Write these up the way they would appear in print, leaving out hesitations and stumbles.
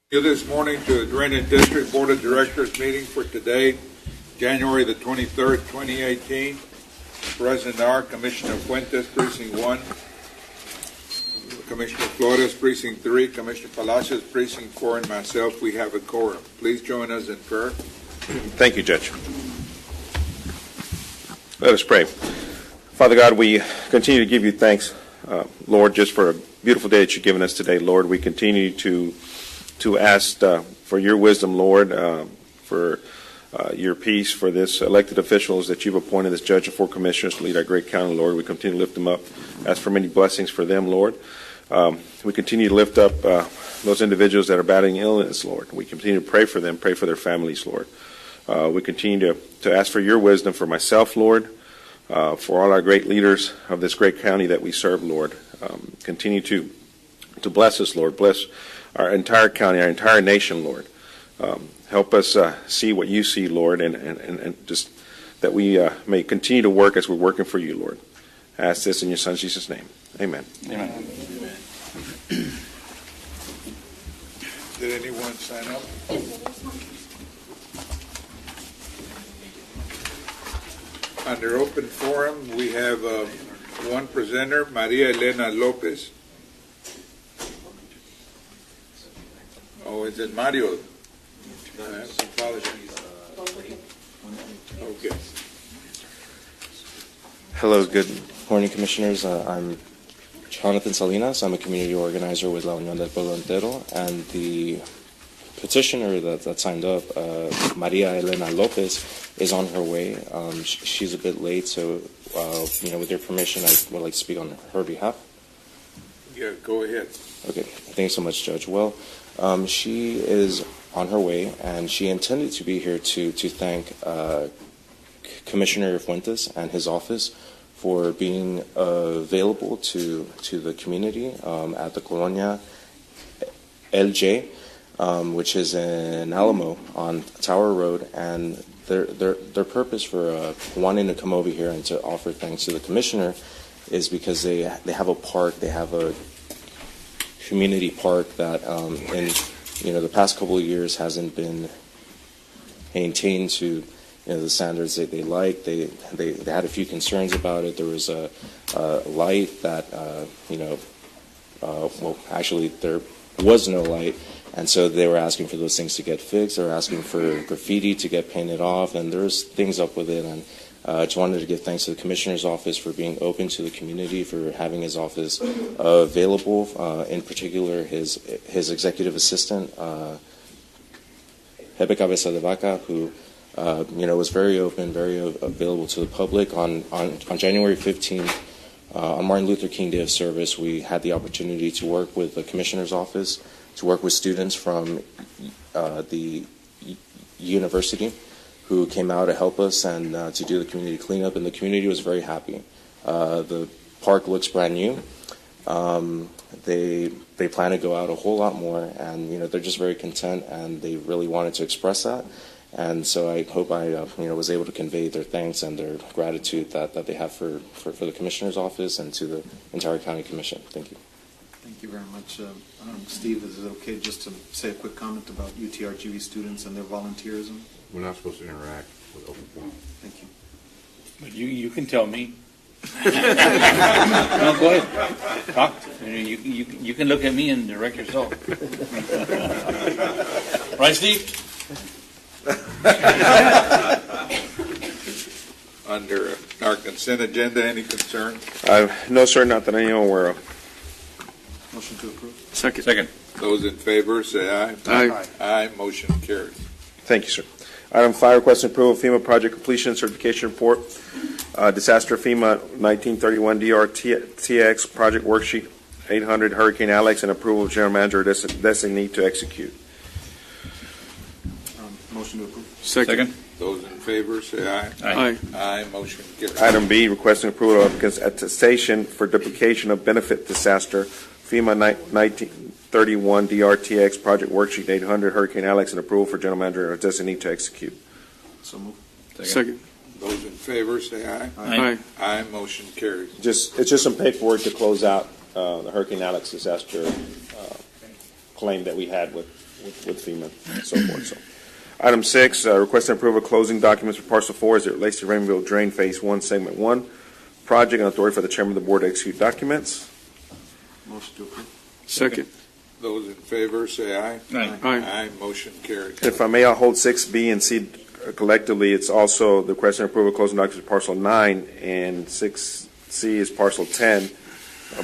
You this morning to the Drainage District Board of Directors meeting for today, January the 23rd, 2018. Present are Commissioner Fuentes, Precinct 1, Commissioner Flores, Precinct 3, Commissioner Palacios, Precinct 4, and myself. We have a quorum. Please join us in prayer. Thank you, Judge. Let us pray. Father God, we continue to give you thanks, Lord, just for a beautiful day that you've given us today, Lord. We continue to ask for your wisdom, Lord, for your peace, for this elected officials that you've appointed as judge and four commissioners to lead our great county, Lord. We continue to lift them up. Ask for many blessings for them, Lord. We continue to lift up those individuals that are battling illness, Lord. We continue to pray for them, pray for their families, Lord. We continue to ask for your wisdom for myself, Lord, for all our great leaders of this great county that we serve, Lord. Continue to bless us, Lord. Bless our entire county, our entire nation, Lord. Help us see what you see, Lord, and just that we may continue to work as we're working for you, Lord. I ask this in your Son, Jesus' name. Amen. Amen. Did anyone sign up? Under open forum, we have one presenter, Maria Elena Lopez. Oh, is it Mario? I apologize. Okay. Hello, good morning, Commissioners. I'm Jonathan Salinas. I'm a community organizer with La Unión del Pueblo Entero, and the petitioner that signed up, Maria Elena Lopez, is on her way. She's a bit late, so with your permission, I would like to speak on her behalf. Yeah, go ahead. Okay, thanks so much, Judge. Well, she is on her way, and she intended to be here to thank Commissioner Fuentes and his office for being available to the community at the Colonia LJ, which is in Alamo on Tower Road, and their purpose for wanting to come over here and to offer thanks to the commissioner is because they have a park, they have a community park that in the past couple of years hasn't been maintained to the standards that they like. They had a few concerns about it. There was a light that actually there was no light, and so they were asking for those things to get fixed. They were asking for graffiti to get painted off, and there's things up with it. And just wanted to give thanks to the Commissioner's office for being open to the community, for having his office available, in particular his executive assistant, Pepe Cabeza de Vaca, who was very open, very available to the public. On January 15th, on Martin Luther King Day of Service, we had the opportunity to work with the Commissioner's office, to work with students from the university who came out to help us and to do the community cleanup, and the community was very happy. The park looks brand new. They plan to go out a whole lot more, and they're just very content, and they really wanted to express that. And so I hope I was able to convey their thanks and their gratitude that they have for the Commissioner's office and to the entire County Commission. Thank you. Thank you very much. Steve, is it okay just to say a quick comment about UTRGV students and their volunteerism? We're not supposed to interact with open forum. Thank you. But you can tell me. No, go ahead. Talk. You can look at me and direct yourself. Right, Steve? Under our consent agenda, any concern? No, sir, not that I am aware of. Motion to approve. Second. Those in favor say aye. Aye. Aye. Motion carries. Thank you, sir. Item 5, requesting approval of FEMA project completion certification report. Disaster FEMA 1931 DRTX project worksheet 800 Hurricane Alex, and approval of general manager designee to execute. Motion to approve. Second. Those in favor say aye. Aye. Aye. Motion carries. Item B, requesting approval of attestation for duplication of benefit disaster FEMA 1931 DRTX project worksheet 800 Hurricane Alex, and approval for general manager or designee to execute. So moved. Second. Those in favor say aye. Aye. Aye. Motion carries. It's just some paperwork to close out the Hurricane Alex disaster claim that we had with FEMA and so forth. So, item 6, request and approval of closing documents for parcel 4 as it relates to Rainbow Drain Phase 1, Segment 1 project, and authority for the chairman of the board to execute documents. Motion to approve. Second. Those in favor say aye. Aye. Aye. Motion carries. If I may, I'll hold 6B and C collectively. It's also the request and approval of closing documents for parcel 9, and 6C is parcel 10,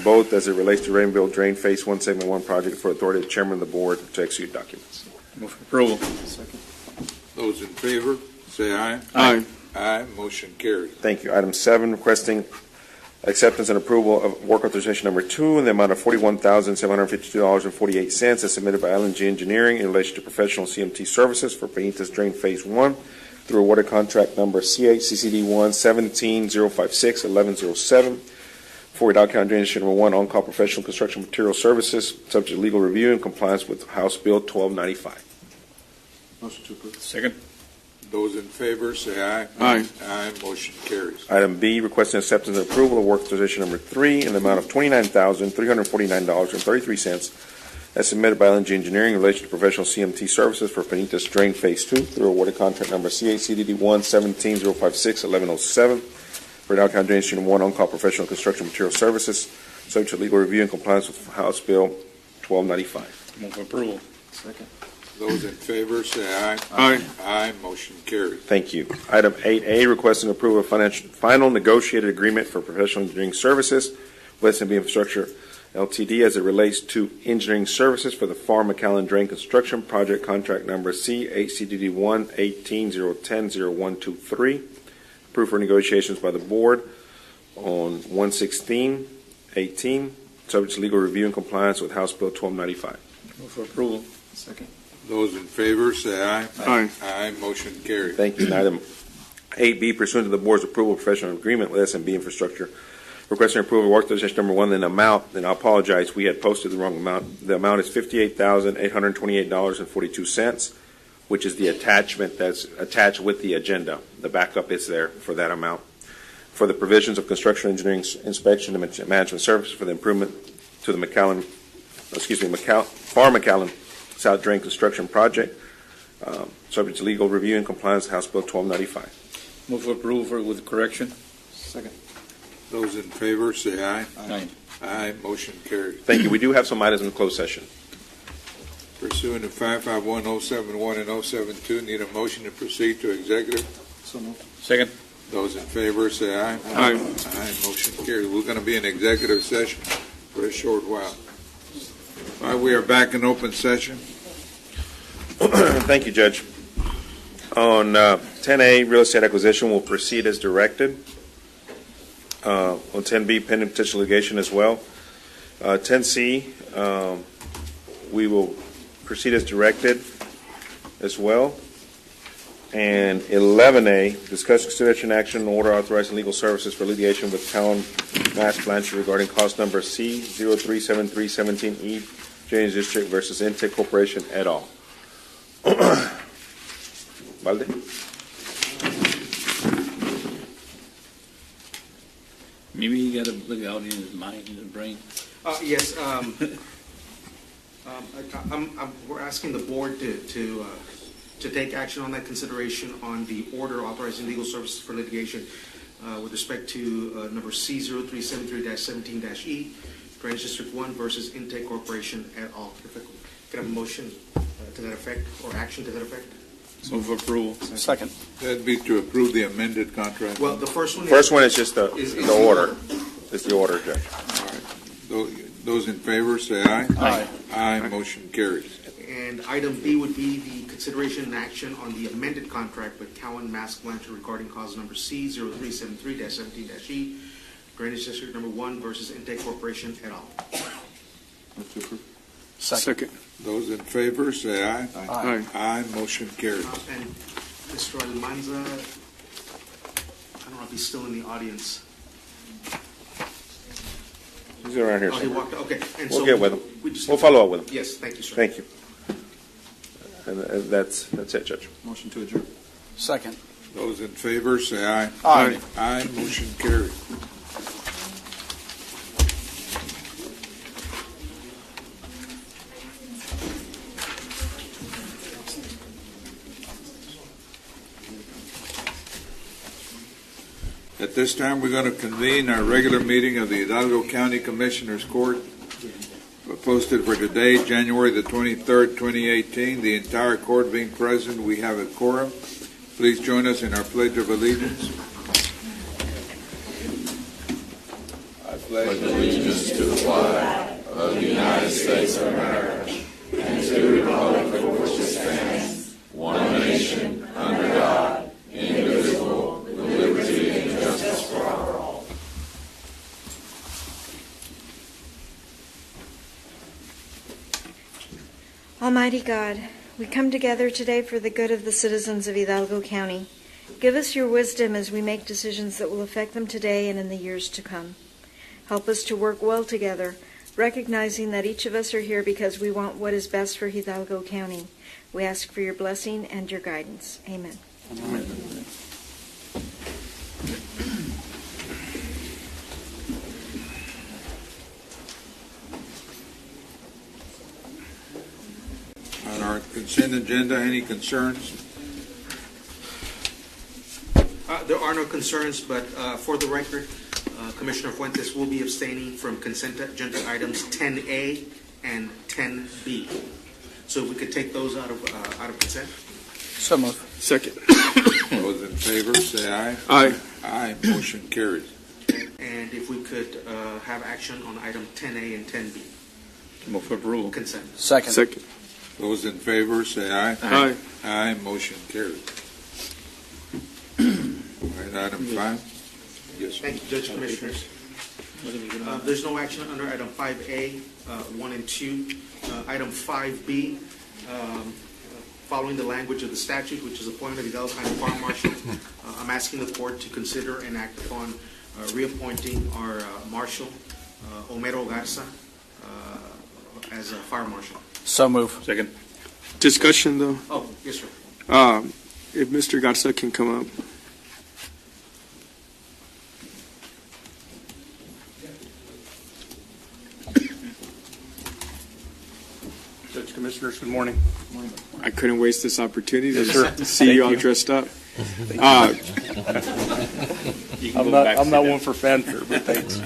both as it relates to Rainbow Drain Phase 1, Segment 1 project for authority of the chairman of the board to execute documents. Move for approval. Second. Those in favor say aye. Aye. Aye. Motion carries. Thank you. Item 7, requesting acceptance and approval of work authorization number 2 in the amount of $41,752.48 as submitted by LNG Engineering in relation to professional CMT services for Benitez Drain Phase 1 through awarded contract number CHCCD 1-17056-1107 for Dow County Drainage District number 1 on-call professional construction material services subject to legal review in compliance with House Bill 1295. Motion to approve. Second. Those in favor say aye. Aye. Aye. Motion carries. Item B, requesting acceptance and approval of work authorization number 3 in the amount of $29,349.33 as submitted by LNG Engineering in relation to professional CMT services for Benitez Drain Phase 2 through awarded contract number CHCDD 1-17056-1107 for Dow County Drainage District 1 on-call professional construction material services subject to legal review in compliance with House Bill 1295. Move for approval. Second. Those in favor say aye. Aye. Aye. Motion carries. Thank you. Item 8A, requesting approval of final negotiated agreement for professional engineering services with S&B Infrastructure LTD as it relates to engineering services for the Farm McAllen Drain Construction Project contract number CHCDD 1-180110-0123. Approved for negotiations by the board on 1/16/18, subject to legal review and compliance with House Bill 1295. Move for approval. Second. Those in favor say aye. Aye. Aye. Motion carries. Thank you. And item 8B, pursuant to the board's approval of professional agreement with S&B Infrastructure, requesting approval of work authorization number 1 in the amount, and I apologize, we had posted the wrong amount. The amount is $58,828.42, which is the attachment that's attached with the agenda. The backup is there for that amount. For the provisions of construction engineering inspection and management services for the improvement to the Farm McAllen South Drain Construction Project, subject to legal review and compliance with House Bill 1295. Move for approval with correction. Second. Those in favor say aye. Aye. Aye. Motion carries. Thank you. We do have some items in closed session. Pursuant to 551-071 and 072, need a motion to proceed to executive. So moved. Second. Those in favor say aye. Aye. Aye. Motion carries. We're going to be in executive session for a short while. All right, we are back in open session. Thank you, Judge. On 10A, real estate acquisition will proceed as directed. On 10B, pending potential litigation as well. 10C, we will proceed as directed as well. And 11A, discuss consideration action order authorizing legal services for litigation with Town Mass Blanchard regarding cost number C037317E, Drainage District versus Intake Corporation et al. Valde? Maybe you got to look out in his mind, in his brain. Yes, we're asking the board to take action on that consideration on the order authorizing legal services for litigation with respect to number C0373-17-E, Drainage District 1 versus Intake Corporation et al. If I could have a motion to that effect or action to that effect? Move for approval. Second. That'd be to approve the amended contract. Well, the first one First one is just the is order. It's the order, Judge. All right. Those in favor say aye. Aye. Aye. Motion carries. And item B would be the consideration and action on the amended contract with Cowan Mass Blanchard regarding cause number C0373-17-E, Drainage District number 1 versus Intake Corporation et al. Move to approve. Second. Those in favor say aye. Aye. Aye. Motion carries. And Mr. Almanza, I don't know if he's still in the audience. He's around here Oh, he somewhere. walked, okay. And We'll so get with him. we just- We'll follow up with him. Yes, thank you, sir. Thank you. And that's it, Judge. Motion to adjourn. Second. Those in favor say aye. Aye. Aye. Motion carries. At this time, we're going to convene our regular meeting of the Hidalgo County Commissioners Court, posted for today, January the 23rd, 2018. The entire court being present, we have a quorum. Please join us in our Pledge of Allegiance. I pledge allegiance to the flag of the United States of America and to the republic for which it stands, one nation, under God, indivisible, with liberty and justice for all. Almighty God, we come together today for the good of the citizens of Hidalgo County. Give us your wisdom as we make decisions that will affect them today and in the years to come. Help us to work well together, recognizing that each of us are here because we want what is best for Hidalgo County. We ask for your blessing and your guidance. Amen. Amen. On our consent agenda, any concerns? There are no concerns, but for the record, Commissioner Fuentes will be abstaining from consent agenda items 10A and 10B. So if we could take those out of consent. So moved. Second. Those in favor, say aye. Aye. Aye. Motion carries. And if we could have action on item 10A and 10B. Move for approval. Consent. Second. Those in favor, say aye. Aye. Aye. Motion carries. All right, item 5. Yes, sir. Thank you, Judge Commissioners. There's no action under item 5A, 1 and 2. Item 5B, following the language of the statute, which is appointment of Hidalgo County Fire Marshal, I'm asking the court to consider and act upon reappointing our Marshal, Homero Garza, as a Fire Marshal. So moved. Second. Discussion, though. Oh, yes, sir. If Mr. Garza can come up. Judge Commissioners, good morning. I couldn't waste this opportunity Yes, to sir. see Thank you all you. dressed up. I'm not one for fanfare, but thanks.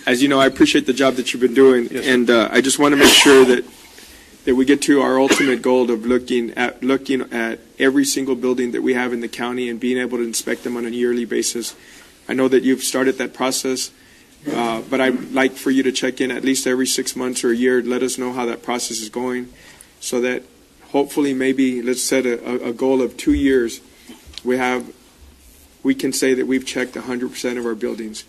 As you know, I appreciate the job that you've been doing, Yes, sir. and I just want to make sure that we get to our ultimate goal of looking at every single building that we have in the county and being able to inspect them on a yearly basis. I know that you've started that process, but I'd like for you to check in at least every 6 months or a year. Let us know how that process is going, so that hopefully maybe let's set a goal of 2 years. We can say that we've checked 100% of our buildings,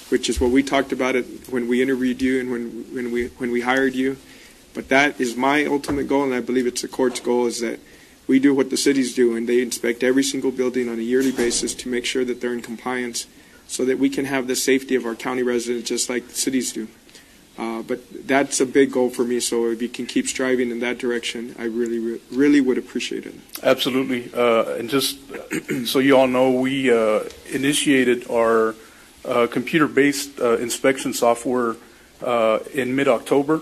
which is what we talked about it when we interviewed you and when we hired you. But that is my ultimate goal, and I believe it's the court's goal, is that we do what the cities do, and they inspect every single building on a yearly basis to make sure that they're in compliance, so that we can have the safety of our county residents just like the cities do. But that's a big goal for me, so if you can keep striving in that direction, I really, really would appreciate it. Absolutely. And just so you all know, we initiated our computer-based inspection software in mid-October.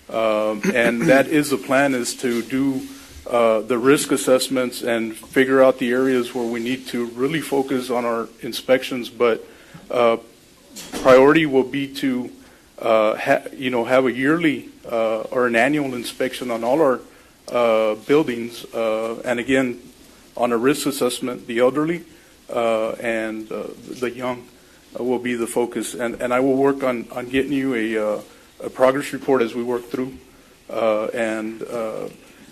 And that is the plan, is to do the risk assessments and figure out the areas where we need to really focus on our inspections. But priority will be to have a yearly or an annual inspection on all our buildings, and again on a risk assessment, the elderly and the young will be the focus. And I will work on getting you a progress report as we work through. And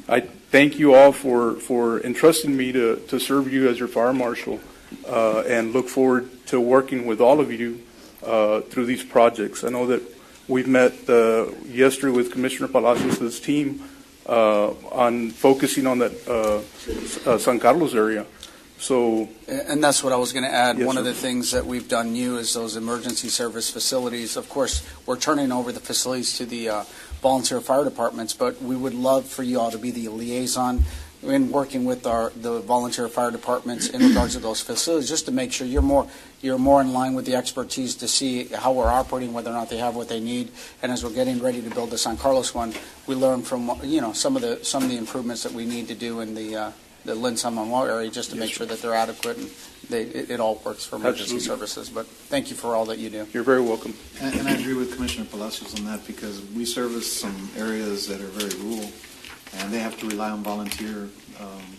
I thank you all for entrusting me to serve you as your fire marshal, and look forward to working with all of you through these projects. I know that we've met yesterday with Commissioner Palacios' team on focusing on that San Carlos area. So, And that's what I was going to add. Yes, One of sir. the things that we've done new is those emergency service facilities. Of course, we're turning over the facilities to the volunteer fire departments, but we would love for you all to be the liaison in working with the volunteer fire departments in regards to those facilities, just to make sure you're more in line with the expertise to see how we're operating, whether or not they have what they need. And as we're getting ready to build the San Carlos one, we learn from some of the improvements that we need to do in the the Lynn San Manuel area just to make sure that they're adequate and it all works for emergency Absolutely. services. But thank you for all that you do. You're very welcome. And I agree with Commissioner Palacios on that because we service some areas that are very rural, and they have to rely on volunteer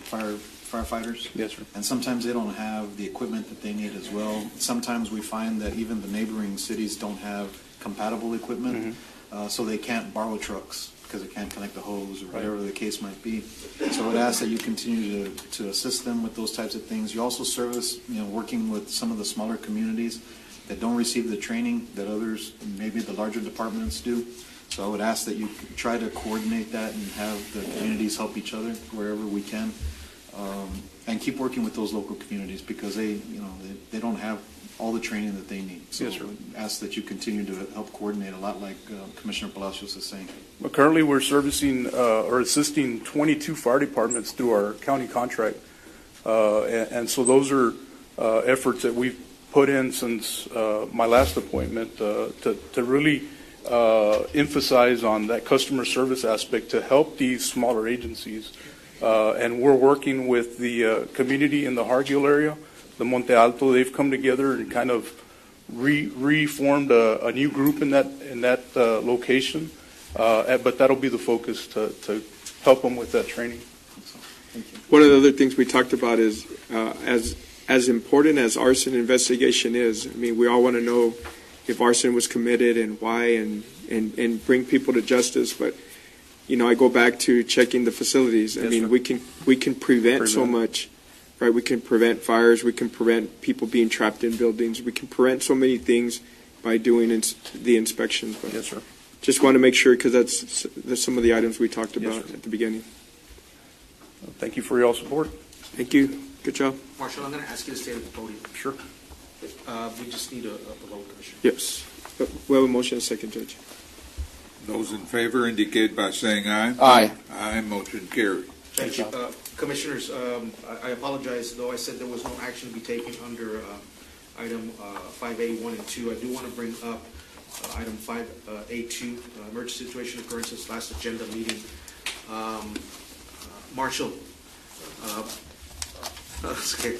firefighters. Yes, sir. And sometimes they don't have the equipment that they need as well. Sometimes we find that even the neighboring cities don't have compatible equipment, so they can't borrow trucks because they can't connect the hose or whatever the case might be. So I would ask that you continue to assist them with those types of things. You also service, working with some of the smaller communities that don't receive the training that others, maybe the larger departments do. So I would ask that you try to coordinate that and have the communities help each other wherever we can. And keep working with those local communities because they don't have all the training that they need. So Yes, sir. I would ask that you continue to help coordinate a lot like Commissioner Palacios is saying. Well, currently, we're servicing or assisting 22 fire departments through our county contract. And so those are efforts that we've put in since my last appointment to really emphasize on that customer service aspect to help these smaller agencies. And we're working with the community in the Hargill area, the Monte Alto. They've come together and kind of reformed a new group in that location. But that'll be the focus to help them with that training. Thank you. One of the other things we talked about is as important as arson investigation is. I mean, we all want to know if arson was committed and why, and bring people to justice. But I go back to checking the facilities. I mean, sir. we can prevent so much, right? We can prevent fires. We can prevent people being trapped in buildings. We can prevent so many things by doing the inspections. But Yes, sir. just want to make sure because that's some of the items we talked Yes, about sir. at the beginning. Thank you for your support. Thank you. Good job. Marshall, I'm going to ask you to stay at the podium. Sure. We just need a vote, Commissioner. Yes. We have a motion and a second, Judge. Those in favor indicate by saying aye. Aye. Aye, motion carried. Thank you. Commissioners, I apologize, though I said there was no action to be taken under item 5A, 1 and 2. I do want to bring up item 5A2, emergency situation occurrences, last agenda meeting. Marshall, okay.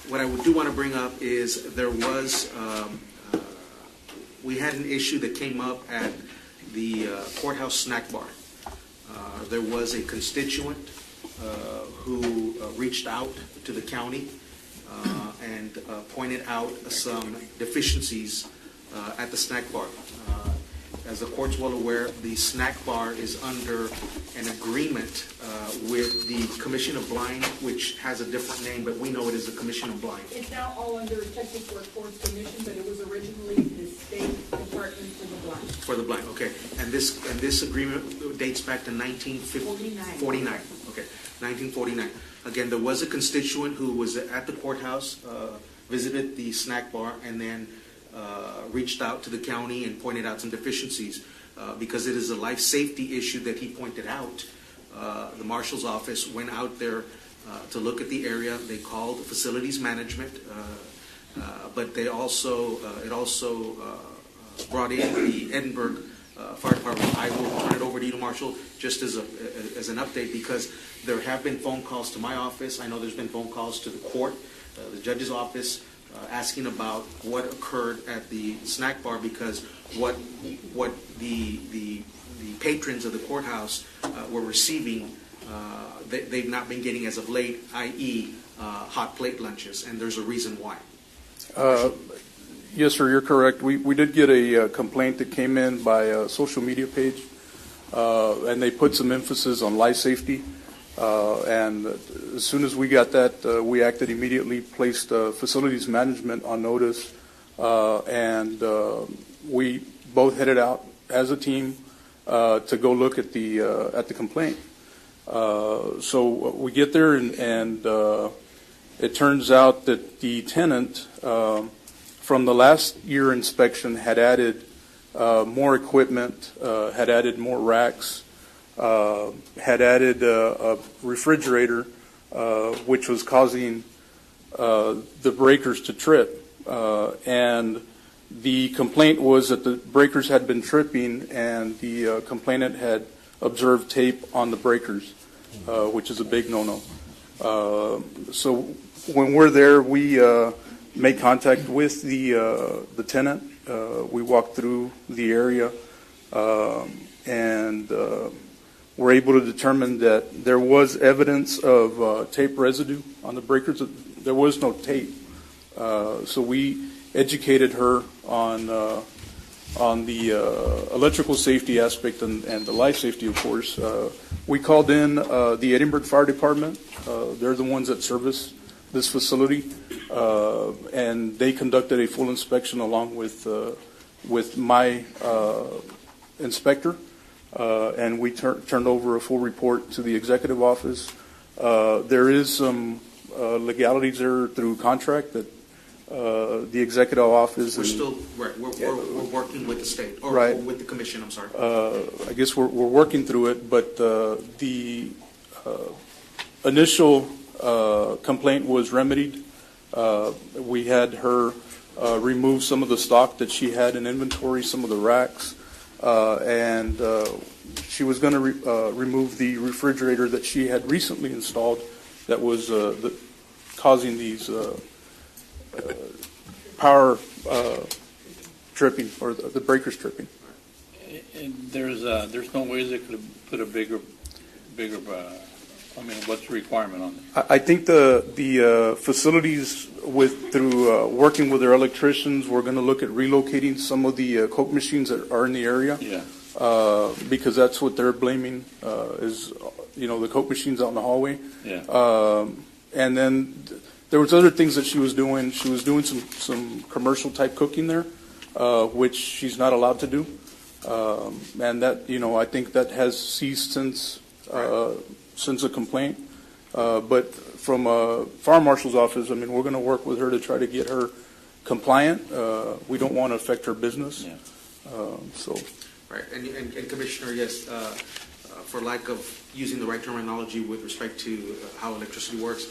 What I do want to bring up is there was, we had an issue that came up at the courthouse snack bar. There was a constituent who reached out to the county and pointed out some deficiencies at the snack bar. As the court's well aware, the snack bar is under an agreement with the Commission of Blind, which has a different name, but we know it is the Commission of Blind. It's now all under Texas Workforce Commission, but it was originally the State Department for the Blind. For the blind, okay. And this agreement dates back to 1949. Okay, 1949. Again, there was a constituent who was at the courthouse, visited the snack bar, and then reached out to the county and pointed out some deficiencies. Because it is a life safety issue that he pointed out, the marshal's office went out there to look at the area. They called facilities management, but they also brought in the Edinburgh Fire Department. I will turn it over to you, Marshal, just as an update, because there have been phone calls to my office. I know there's been phone calls to the court, the judge's office, asking about what occurred at the snack bar, because what the patrons of the courthouse were receiving, they've not been getting as of late, i.e. Hot plate lunches, and there's a reason why. Yes, sir, you're correct. We did get a complaint that came in by a social media page, and they put some emphasis on life safety. And as soon as we got that, we acted immediately, placed facilities management on notice, and we both headed out as a team to go look at the complaint. So we get there, and it turns out that the tenant from the last year inspection had added more equipment, had added more racks, had added a refrigerator, which was causing the breakers to trip. And the complaint was that the breakers had been tripping, and the complainant had observed tape on the breakers. which is a big no-no. So when we're there, we make contact with the tenant. We walk through the area, and we're able to determine that there was evidence of tape residue on the breakers. There was no tape. So we educated her on the electrical safety aspect and the life safety, of course. We called in the Edinburgh Fire Department. They're the ones that service this facility, and they conducted a full inspection along with my inspector, and we turned over a full report to the executive office. There is some legalities there through contract that the executive office. We're still right. We're working with the state or right. with the commission. I'm sorry. I guess we're working through it, but the initial complaint was remedied. We had her remove some of the stock that she had in inventory, some of the racks, and she was going to remove the refrigerator that she had recently installed that was causing these power tripping, or the breakers tripping. And there's no way they could have put a bigger. I mean, what's the requirement on it? I think the facilities through working with their electricians, we're going to look at relocating some of the Coke machines that are in the area. Yeah. Because that's what they're blaming is the Coke machines out in the hallway. Yeah. And then there was other things that she was doing. She was doing some commercial type cooking there, which she's not allowed to do. And that I think that has ceased since a complaint. But from a fire marshal's office, I mean, we're going to work with her to try to get her compliant. We don't want to affect her business. Yeah. Right, and Commissioner, yes, for lack of using the right terminology with respect to how electricity works,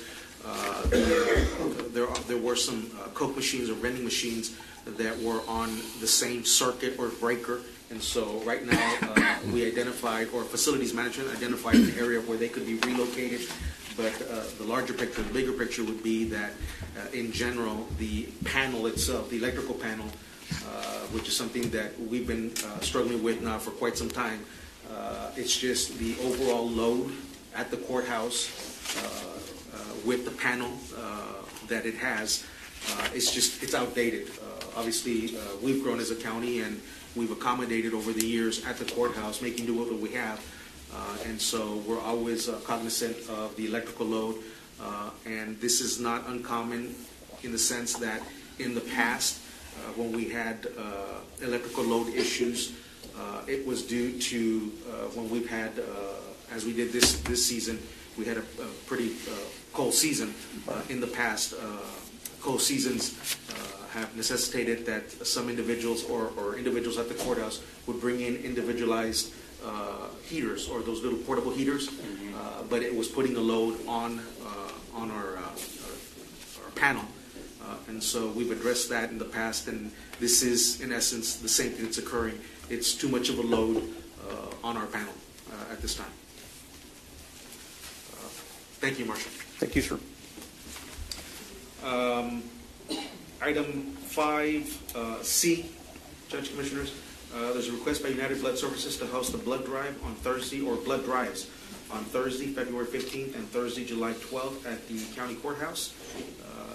there were some Coke machines or vending machines that were on the same circuit or breaker, and so right now we identified, or facilities management identified an area where they could be relocated. But the larger picture, the bigger picture would be that in general, the panel itself, the electrical panel, which is something that we've been struggling with now for quite some time. It's just the overall load at the courthouse with the panel that it has. It's outdated. Obviously, we've grown as a county and we've accommodated over the years at the courthouse, making do with what we have. And so we're always cognizant of the electrical load. And this is not uncommon in the sense that in the past, when we had electrical load issues, it was due to when we've had, as we did this season, we had a pretty cold season in the past. Cold seasons have necessitated that some individuals or individuals at the courthouse would bring in individualized heaters, or those little portable heaters, but it was putting a load on our panel. And so we've addressed that in the past, and this is, in essence, the same thing that's occurring. It's too much of a load on our panel at this time. Thank you, Marshall. Thank you, sir. Item 5C, Judge Commissioners, there's a request by United Blood Services to host a blood drive on Thursday, or blood drives on Thursday, February 15th, and Thursday, July 12th at the county courthouse.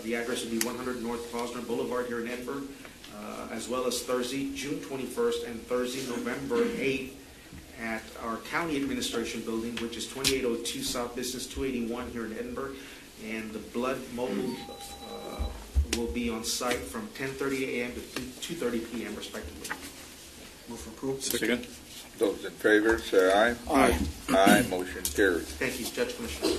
The address would be 100 North Posner Boulevard here in Edinburgh, as well as Thursday, June 21st, and Thursday, November 8th at our county administration building, which is 2802 South Business 281 here in Edinburgh. And the blood mobile will be on site from 10:30 a.m. to 2:30 p.m. respectively. Move for approval. Second. Those in favor, say aye. Aye. Aye. Motion carries. Thank you, Judge Commissioner.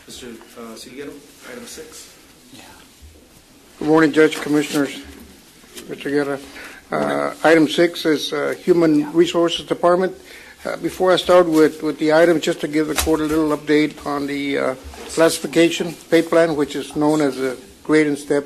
Mr. Silguero, item 6. Good morning, Judge, Commissioners, Mr. Guerra. Item 6 is Human Resources Department. Before I start with the item, just to give the court a little update on the classification pay plan, which is known as a grade and step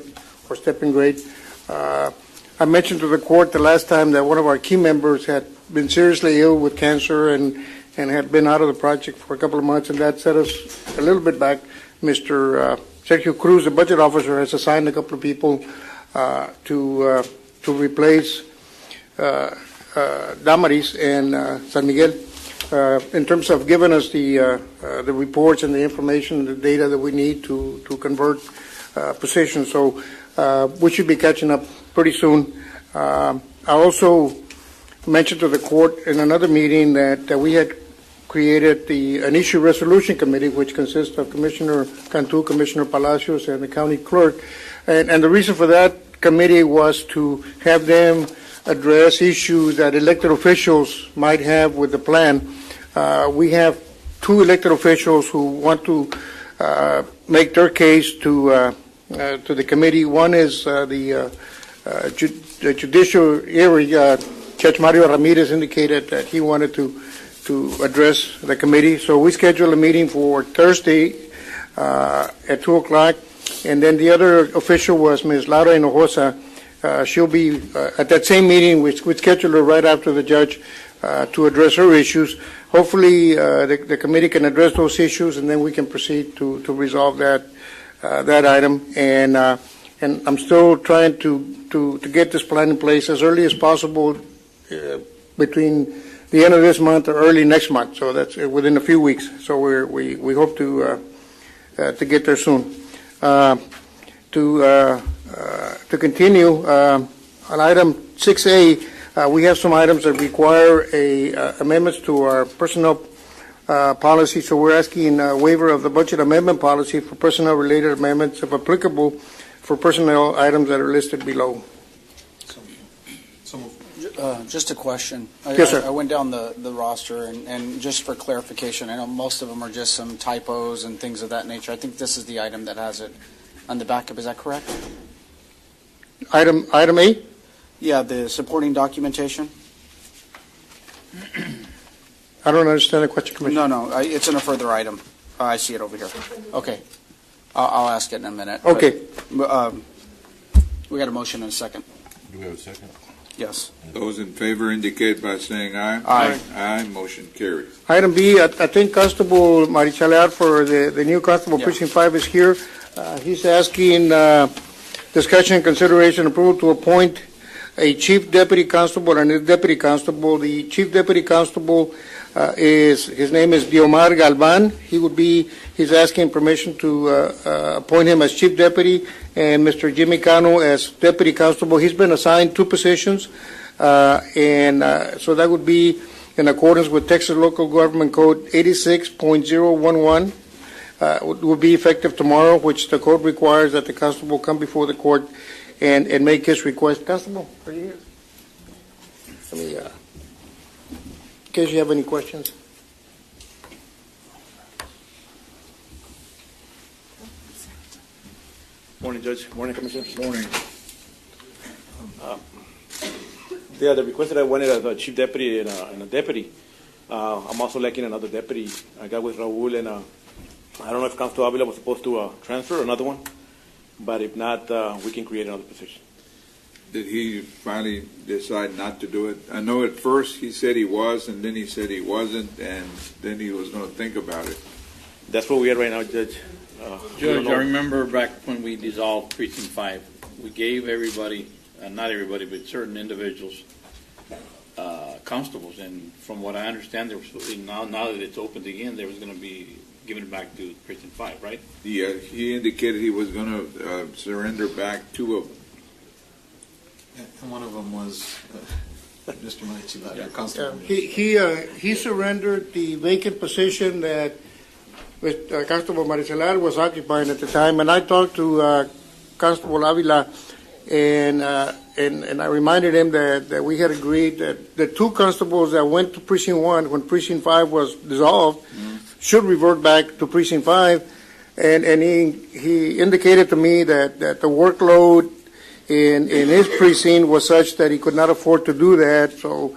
or step and grade. I mentioned to the court the last time that one of our key members had been seriously ill with cancer and had been out of the project for a couple of months, and that set us a little bit back. Mr. Sergio Cruz, the budget officer, has assigned a couple of people to replace Damaris and San Miguel in terms of giving us the reports and the information and the data that we need to convert positions. So we should be catching up pretty soon. I also mentioned to the court in another meeting that we had created an issue resolution committee, which consists of Commissioner Cantu, Commissioner Palacios, and the county clerk. And the reason for that committee was to have them address issues that elected officials might have with the plan. We have two elected officials who want to make their case to the committee. One is the judiciary. Judge Mario Ramirez indicated that he wanted to address the committee. So we scheduled a meeting for Thursday at 2 o'clock. And then the other official was Ms. Laura Hinojosa. She'll be at that same meeting. We scheduled her right after the judge to address her issues. Hopefully the committee can address those issues, and then we can proceed to resolve that item. And I'm still trying to get this plan in place as early as possible between the end of this month or early next month. So that's within a few weeks. So we hope to get there soon. To continue on item 6A, we have some items that require amendments to our personnel policy. So we're asking a waiver of the budget amendment policy for personnel-related amendments, if applicable, for personnel items that are listed below. Just a question. Yes, sir. I went down the roster, and just for clarification, I know most of them are just some typos and things of that nature. I think this is the item that has it on the backup. Is that correct? Item A? Yeah, the supporting documentation. I don't understand the question, Commissioner. No, it's in a further item. I see it over here. Okay. I'll ask it in a minute. Okay. But, we got a motion and a second. Do we have a second? Yes. Those in favor indicate by saying aye. Aye. Aye, motion carries. Item B, I think Constable Marichalear for the new Constable Precinct 5 is here. He's asking discussion and consideration approval to appoint a Chief Deputy Constable and a Deputy Constable. The Chief Deputy Constable his name is Diomar Galvan. He's asking permission to appoint him as Chief Deputy, and Mr. Jimmy Cano as Deputy Constable. He's been assigned two positions, and so that would be in accordance with Texas Local Government Code 86.011. Will be effective tomorrow, which the code requires that the constable come before the court and make his request. Constable, are you here? Let me, in case you have any questions. Morning, Judge. Morning, Commissioners. Morning. The request that I wanted as a Chief Deputy and a Deputy, I'm also lacking another Deputy. I got with Raul, and I don't know if Constable Avila was supposed to transfer another one, but if not, we can create another position. Did he finally decide not to do it? I know at first he said he was, and then he said he wasn't, and then he was going to think about it. That's where we are right now, Judge. Judge, I remember back when we dissolved Precinct 5, we gave everybody, not everybody, but certain individuals, constables, and from what I understand, there was now that it's opened again, there was going to be given back to Precinct 5, right? Yeah, he indicated he was going to surrender back two of them. And one of them was Mr. Marichalear, Constable. He surrendered the vacant position that Constable Marichalear was occupying at the time, and I talked to Constable Avila, and I reminded him that we had agreed that the two constables that went to Precinct 1 when Precinct 5 was dissolved should revert back to Precinct 5, and he indicated to me that the workload in his precinct was such that he could not afford to do that. So,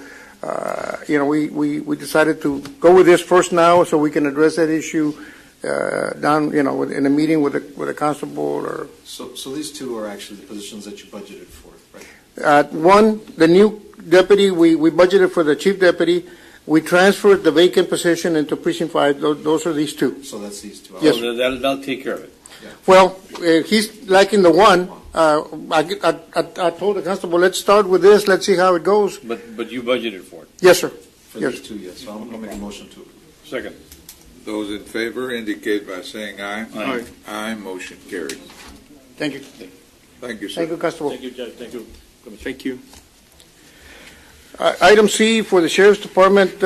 we decided to go with this first now so we can address that issue down, in a meeting with a constable or. So these two are actually the positions that you budgeted for, right? One, the new deputy, we budgeted for the chief deputy. We transferred the vacant position into Precinct 5. Those are these two. So that's these two. Yes. So that'll take care of it. Well, he's lacking the one. I told the constable, let's start with this. Let's see how it goes. But you budgeted for it. Yes, sir. For Yes. these two, yes. So I'm going to make a motion to approve. Second. Those in favor indicate by saying aye. Aye. Aye, motion carries. Thank you. Thank you, sir. Thank you, constable. Thank you, Judge. Thank you. Thank you. Item C for the Sheriff's Department,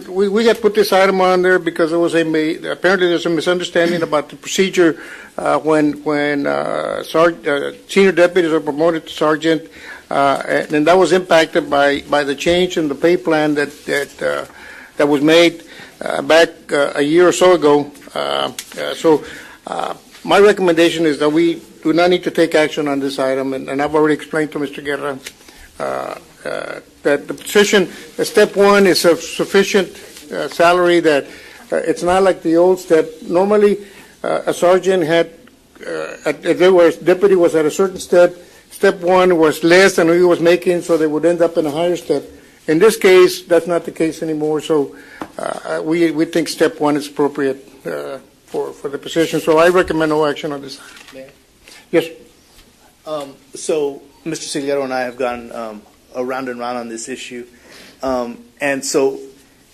we had put this item on there because there was apparently there's a misunderstanding about the procedure when senior deputies are promoted to sergeant, and that was impacted by the change in the pay plan that was made back a year or so ago. So my recommendation is that we do not need to take action on this item, and I've already explained to Mr. Guerra that the position, step one, is a sufficient salary that it's not like the old step. Normally, a sergeant had, deputy was at a certain step. Step one was less than he was making, so they would end up in a higher step. In this case, that's not the case anymore. So we think step one is appropriate for the position. So I recommend no action on this. Yes. So Mr. Silguero and I have gone around and round on this issue. And so,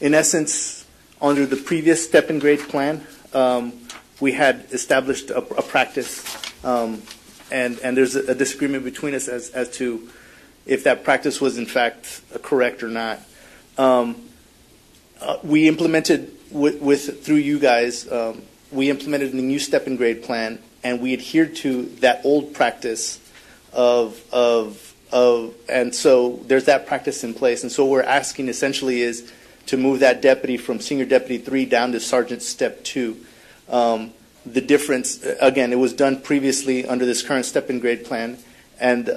in essence, under the previous step and grade plan, we had established a practice, and there's a disagreement between us as to if that practice was in fact correct or not. We implemented through you guys, we implemented the new step and grade plan, and we adhered to that old practice and so there's that practice in place. And so what we're asking essentially is to move that deputy from senior deputy 3 down to sergeant step 2. The difference, again, it was done previously under this current step and grade plan, and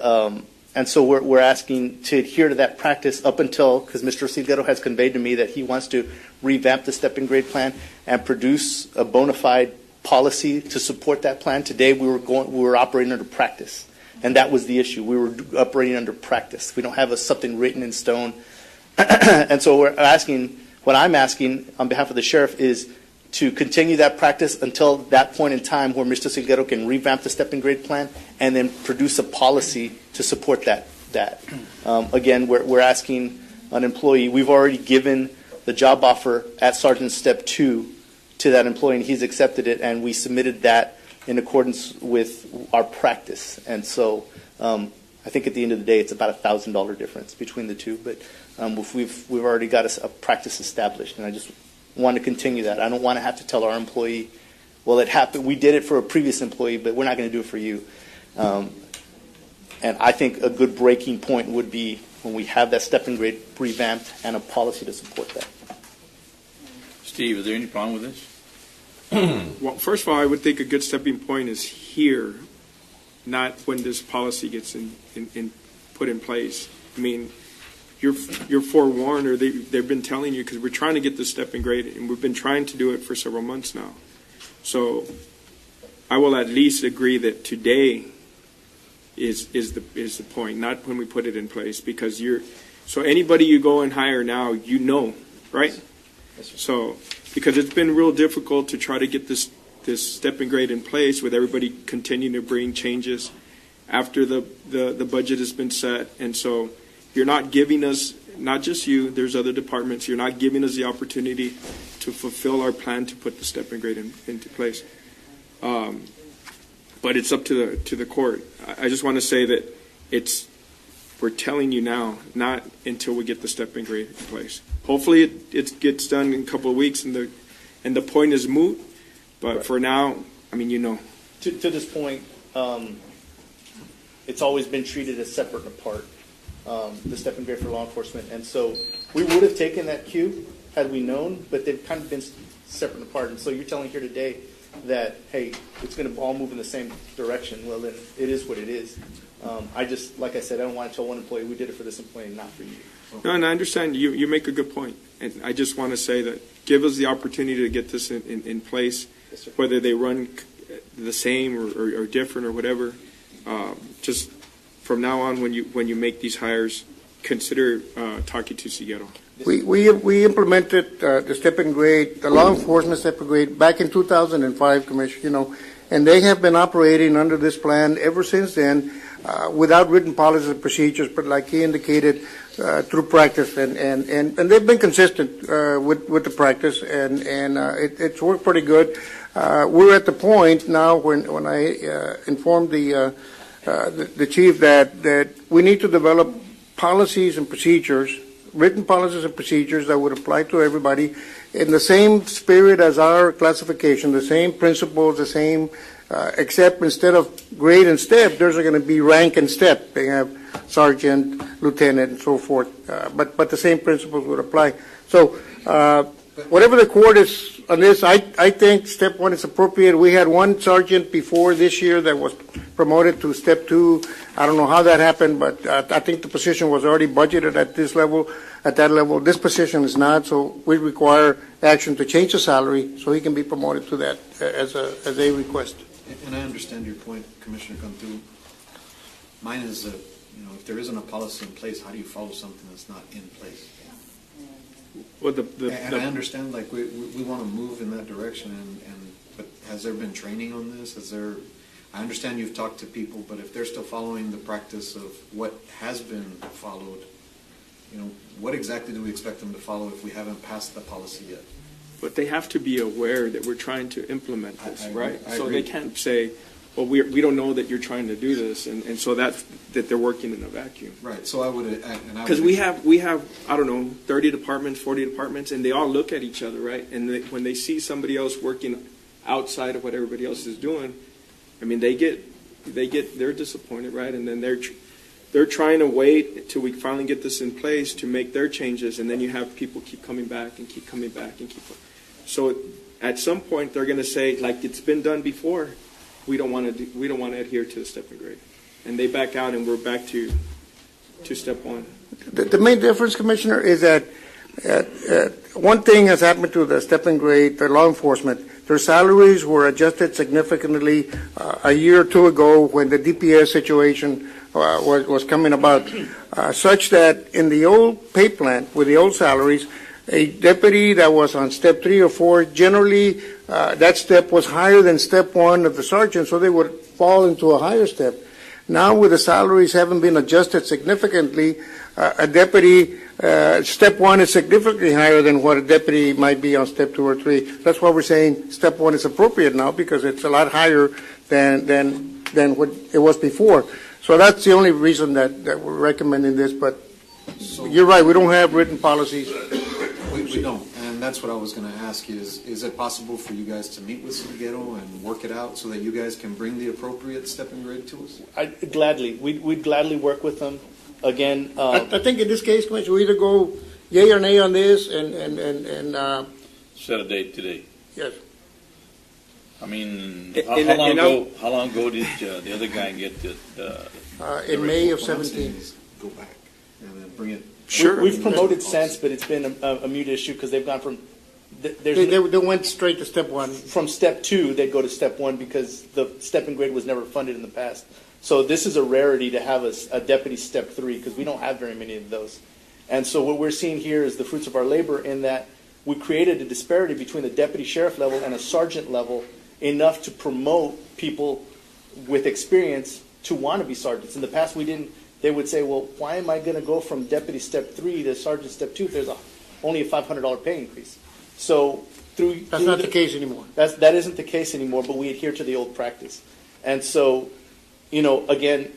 so we're asking to adhere to that practice up until, because Mr. Silguero has conveyed to me that he wants to revamp the step and grade plan and produce a bona fide policy to support that plan. Today we were operating under practice. And that was the issue. We were operating under practice. We don't have something written in stone. And so what I'm asking on behalf of the sheriff is to continue that practice until that point in time where Mr. Silguero can revamp the step and grade plan and then produce a policy to support that. Again, we're asking an employee. We've already given the job offer at Sergeant Step 2 to that employee, and he's accepted it, and we submitted that in accordance with our practice. And so I think at the end of the day, it's about $1,000 difference between the two. But we've already got a practice established, and I just want to continue that. I don't want to have to tell our employee, well, it happened. We did it for a previous employee, but we're not going to do it for you. And I think a good breaking point would be when we have that step and grade revamped and a policy to support that. Steve, is there any problem with this? Well, first of all, I would think a good stepping point is here, not when this policy gets put in place. I mean, you're forewarned, or they've been telling you, because we're trying to get this step and grade, and we've been trying to do it for several months now. So I will at least agree that today is the point, not when we put it in place, because so anybody you go and hire now, right? Yes, so. Because it's been real difficult to try to get this step and grade in place with everybody continuing to bring changes after the budget has been set. And so you're not giving us, not just you, there's other departments, you're not giving us the opportunity to fulfill our plan to put the step and grade into place. But it's up to the court. I just want to say that we're telling you now, not until we get the step and grade in place. Hopefully it gets done in a couple of weeks and the point is moot. But right. For now, I mean, To this point, it's always been treated as separate and apart, the step and grade for law enforcement. And so we would have taken that cue had we known, but they've kind of been separate and apart. And so you're telling here today that, hey, it's going to all move in the same direction. Well, then it is what it is. Like I said, I don't want to tell one employee we did it for this employee, not for you. No, and I understand. You make a good point. And I just want to say that give us the opportunity to get this in place Yes, sir. whether they run the same or different or whatever. Just from now on, when you make these hires, consider talking to Siguero. We implemented the step and grade, the law enforcement step and grade back in 2005, Commissioner, and they have been operating under this plan ever since then, without written policies and procedures, but like he indicated, through practice, and they've been consistent with the practice, and it's worked pretty good. We're at the point now when I informed the chief that we need to develop policies and procedures, written policies and procedures that would apply to everybody in the same spirit as our classification, the same principles, the same, except instead of grade and step, there's going to be rank and step. They have sergeant, lieutenant, and so forth, but the same principles would apply. So whatever the court is on this, I think step one is appropriate. We had one sergeant before this year that was promoted to step two. I don't know how that happened, but I think the position was already budgeted at this level, at that level. This position is not, so we require action to change the salary so he can be promoted to that as a request. And I understand your point, Commissioner Cantu. Mine is that, if there isn't a policy in place, how do you follow something that's not in place? Well, and I understand, like, we want to move in that direction, but has there been training on this? I understand you've talked to people, but if they're still following the practice of what has been followed, what exactly do we expect them to follow if we haven't passed the policy yet? But they have to be aware that we're trying to implement this, right? I So agree. they can't say, well, we don't know that you're trying to do this, and so that they're working in a vacuum. Right. So I would, Because we have I don't know 30 departments, 40 departments, and they all look at each other, right? And when they see somebody else working outside of what everybody else is doing, I mean, they're disappointed, right? And then they're trying to wait till we finally get this in place to make their changes, and then you have people keep coming back and keep coming back and keep. So at some point they're going to say, like it's been done before, we don't want to adhere to the step and grade, and they back out, and we're back to step one. The main difference, Commissioner, is that one thing has happened to the step and grade, the law enforcement. Their salaries were adjusted significantly a year or two ago when the DPS situation was coming about, such that in the old pay plan with the old salaries, a deputy that was on step 3 or 4, generally that step was higher than step 1 of the sergeant, so they would fall into a higher step. Now, with the salaries having been adjusted significantly, a deputy step 1 is significantly higher than what a deputy might be on step 2 or 3. That's why we're saying step 1 is appropriate now, because it's a lot higher than what it was before. So that's the only reason that we're recommending this. But you're right, we don't have written policies. We don't, and that's what I was going to ask you, is it possible for you guys to meet with Guerra and work it out so that you guys can bring the appropriate step and grade to us? We'd gladly work with them. Again, I think in this case, Commissioner, we either go yay or nay on this and Set a date today. yes. I mean, And- how long ago did the other guy get the In May of What I'm saying 17. is go back and then bring it. Sure. we've promoted since, but it's been a mute issue because they've gone from They went straight to step 1. from step 2, they'd go to step 1 because the step and grade was never funded in the past. So this is a rarity to have a deputy step 3 because we don't have very many of those. And so what we're seeing here is the fruits of our labor in that we created a disparity between the deputy sheriff level and a sergeant level enough to promote people with experience to want to be sergeants. In the past, we didn't. They would say, well, why am I going to go from deputy step 3 to sergeant step 2 if there's only a $500 pay increase? So That's not the case anymore. that isn't the case anymore, but we adhere to the old practice. And so, again,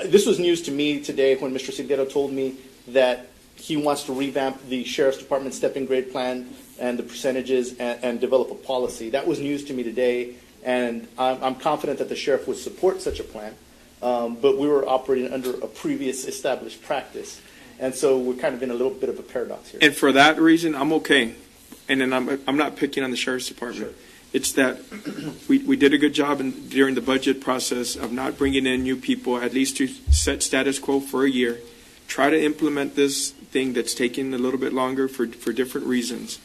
this was news to me today when Mr. Seguero told me that he wants to revamp the Sheriff's Department step and grade plan and the percentages and develop a policy. That was news to me today, and I'm confident that the sheriff would support such a plan. But we were operating under a previous established practice. And so we're kind of in a little bit of a paradox here. And for that reason, I'm okay. And then I'm not picking on the sheriff's department. Sure. It's that we did a good job during the budget process of not bringing in new people, at least to set status quo for a year. Try to implement this thing that's taking a little bit longer for different reasons.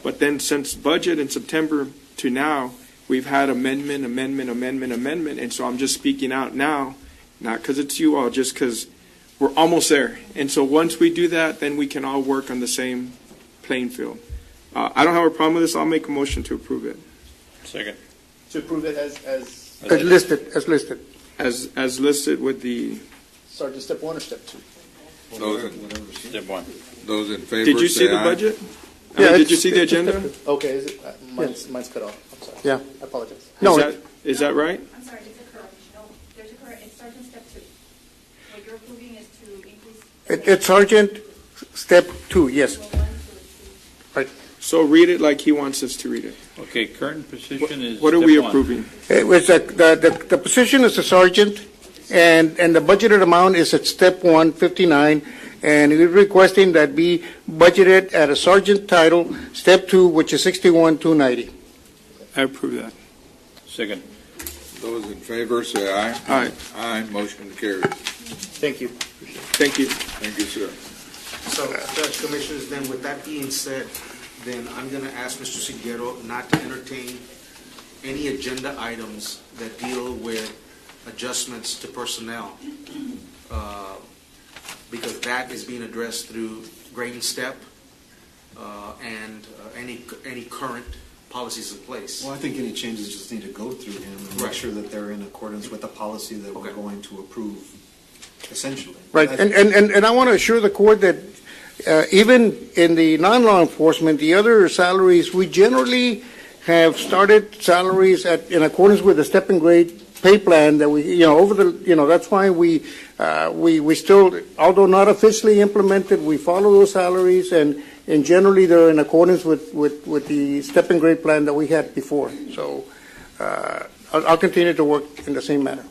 But then since budget in September to now, we've had amendment, and so I'm just speaking out now, not because it's you all, just because we're almost there. And so once we do that, then we can all work on the same playing field. I don't have a problem with this. I'll make a motion to approve it. Second. To approve it as listed. As listed with the... Sergeant step 1 or step 2? Step 1. Those in favor, Did you see the aye. budget? Yeah, Did you see the agenda? Okay, is it, mine's cut off. I'm sorry. Yeah. I apologize. No, Is that right? I'm sorry, it's a correction. No, there's a correction. It's Sergeant Step 2. What you're approving is to increase. It's Sergeant step 2, yes. Right. So read it like he wants us to read it. Okay, current position is. What are step we 1. approving? It was the position is a sergeant, and the budgeted amount is at step 1, 59, and we're requesting that be budgeted at a sergeant title, step 2, which is 61,290. I approve that. Second. Those in favor, say aye. Aye. Aye, motion carries. Thank you. Thank you. Thank you, sir. So, Judge, Commissioners, then with that being said, then I'm going to ask Mr. Seguero not to entertain any agenda items that deal with adjustments to personnel, because that is being addressed through grade and step and any current policies in place. Well, I think any changes just need to go through him and make Right. sure that they're in accordance with the policy that we're Okay. going to approve, essentially. Right, and I want to assure the court that even in the non-law enforcement, the other salaries, we generally have started salaries in accordance with the step and grade pay plan that we, that's why we still, although not officially implemented, we follow those salaries, and generally they're in accordance with the step and grade plan that we had before. So I'll continue to work in the same manner.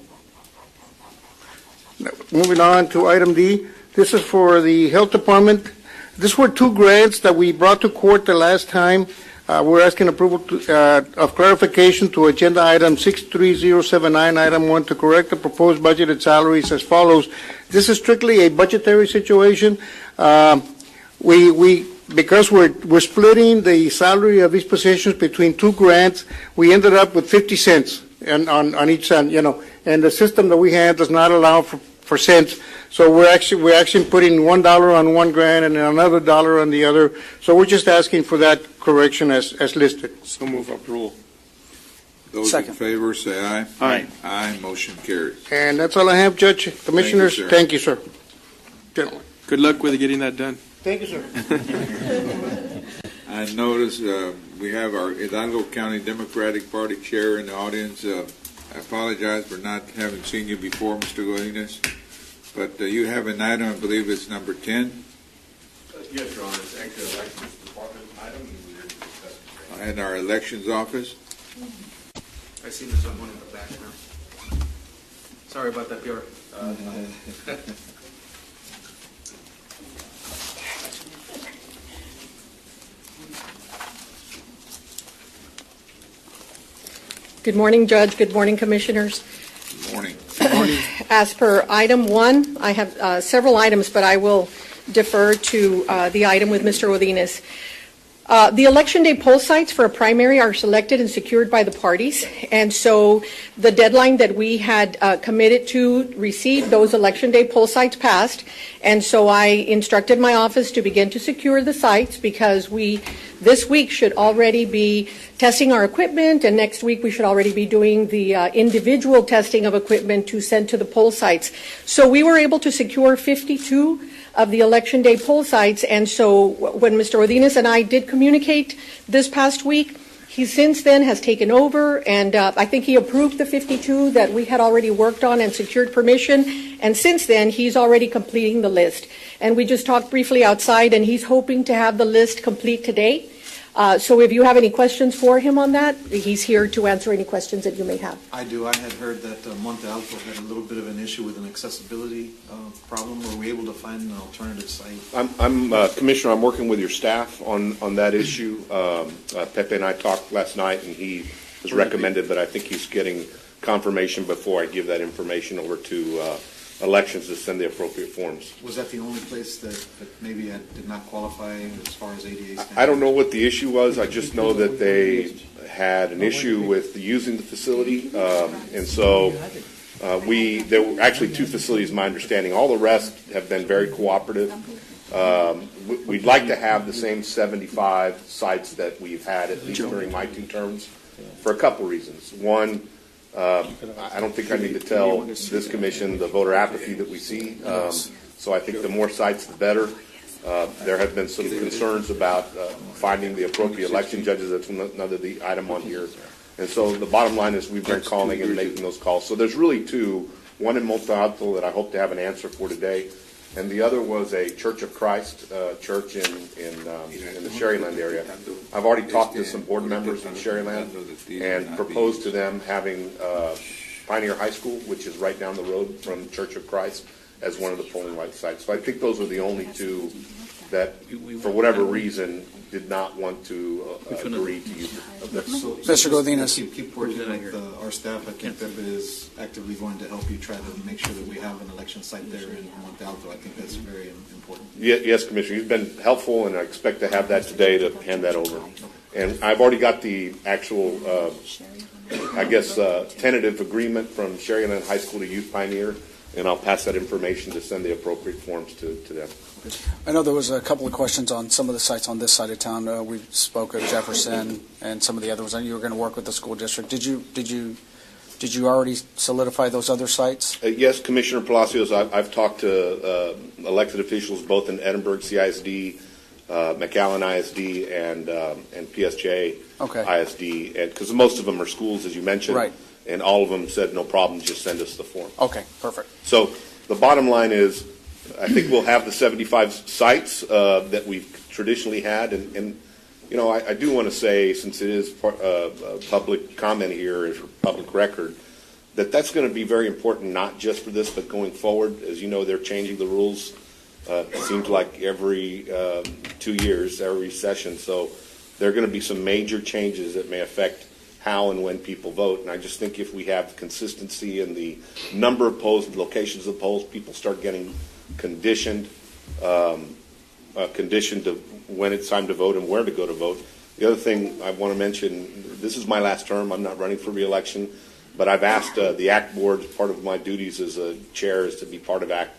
Moving on to item D, this is for the Health Department. These were 2 grants that we brought to court the last time. We're asking approval of clarification to agenda item 63079, item 1, to correct the proposed budgeted salaries as follows. This is strictly a budgetary situation. Because we're splitting the salary of these positions between 2 grants, we ended up with 50 cents on each cent, and the system that we have does not allow for cents. So we're actually putting $1 on one grant and another $1 on the other. So we're just asking for that correction as listed. So move approval. Those in Second. favor, say aye. Aye. Aye, motion carries. And that's all I have, Judge. Commissioners, sir. thank you, sir. Gentlemen. Good luck with getting that done. Thank you, sir. I notice we have our Hidalgo County Democratic Party Chair in the audience. I apologize for not having seen you before, Mr. Godinez, but you have an item, I believe it's number 10. Yes, Your Honor, it's actually an elections department item, and we're discussing. In our elections office. I see there's someone in the back now. Sorry about that, Pierre. Good morning, Judge. Good morning, Commissioners. Good morning. As per item 1, I have several items, but I will defer to the item with Mr. Godinez. The Election Day poll sites for a primary are selected and secured by the parties, and so the deadline that we had committed to receive those Election Day poll sites passed, and so I instructed my office to begin to secure the sites because we this week should already be testing our equipment, and next week we should already be doing the individual testing of equipment to send to the poll sites. So we were able to secure 52 of the Election Day poll sites, and so when Mr. Godinez and I did communicate this past week, he since then has taken over, and I think he approved the 52 that we had already worked on and secured permission, and since then he's already completing the list. And we just talked briefly outside, and he's hoping to have the list complete today. So if you have any questions for him on that, he's here to answer any questions that you may have. I do. I had heard that Monte Alto had a little bit of an issue with an accessibility problem. Were we able to find an alternative site? Commissioner, I'm working with your staff on that issue. Pepe and I talked last night, and he has recommended that I think he's getting confirmation before I give that information over to elections to send the appropriate forms. Was that the only place that maybe did not qualify as far as ADA standards? I don't know what the issue was. I just know that they had an issue with using the facility, and so there were actually 2 facilities, my understanding. All the rest have been very cooperative. We'd like to have the same 75 sites that we've had, at least during my 2 terms, for a couple reasons. One, I don't think I need to tell this commission the voter apathy that we see. So I think the more sites, the better. There have been some concerns about finding the appropriate election judges. That's another item on here. And so the bottom line is we've been calling and making those calls. So there's really 2, one in Monte Alto that I hope to have an answer for today, and the other was a Church of Christ church in the Sherryland area. I've already talked to some board members in Sherryland and proposed to them having Pioneer High School, which is right down the road from Church of Christ, as one of the polling right sites. So I think those are the only 2 that, for whatever reason, did not want to agree to use it. Mr. Godinez. Keep working with our staff. I think that is actively going to help you try to make sure that we have an election site there in Monte Alto. I think that's very important. Yes, Commissioner. You've been helpful, and I expect to have that today to hand that over. And I've already got the actual, tentative agreement from Sherryland High School to Youth Pioneer, and I'll pass that information to send the appropriate forms to them. I know there was a couple of questions on some of the sites on this side of town. We spoke of Jefferson and some of the other ones. I know you were going to work with the school district. Did you already solidify those other sites? Yes, Commissioner Palacios. I've talked to elected officials both in Edinburgh CISD, McAllen ISD, and PSJ ISD, because most of them are schools, as you mentioned. Right. And all of them said no problem, just send us the form. Okay, perfect. So the bottom line is, I think we'll have the 75 sites that we've traditionally had, and I do want to say, since it is public comment here, is public record, that's going to be very important, not just for this, but going forward. As you know, they're changing the rules. It seems like every 2 years, every session. So there are going to be some major changes that may affect how and when people vote. And I just think if we have consistency in the number of polls, locations of polls, people start getting conditioned to when it's time to vote and where to go to vote. The other thing I want to mention, this is my last term. I'm not running for re-election, but I've asked the ACT board, part of my duties as a chair is to be part of ACT.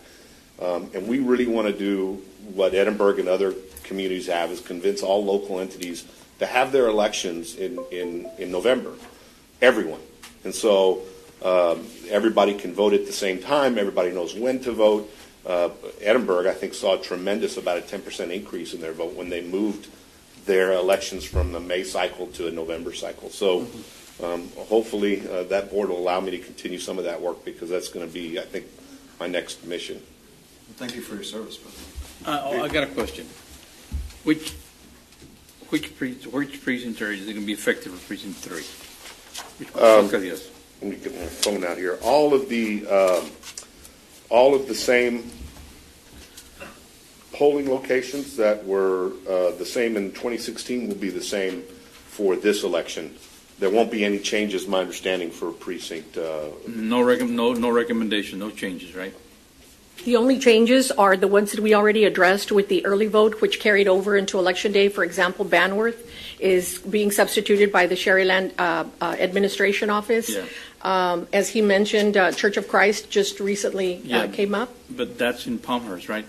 And we really want to do what Edinburgh and other communities have, is convince all local entities to have their elections in November, everyone. And so everybody can vote at the same time. Everybody knows when to vote. Edinburgh, I think, saw a tremendous, about a 10% increase in their vote when they moved their elections from the May cycle to a November cycle. So hopefully that board will allow me to continue some of that work, because that's going to be, I think, my next mission. Well, thank you for your service, brother. I got a question. Which precinct are going to be effective for precinct 3? Let me get my phone out here. All of the same polling locations that were the same in 2016 will be the same for this election. There won't be any changes, my understanding, for precinct. No recommendation, no changes, right? The only changes are the ones that we already addressed with the early vote, which carried over into Election Day. For example, Banworth is being substituted by the Sherryland Administration Office. Yeah. As he mentioned, Church of Christ just recently came up. But that's in Palmhurst, right?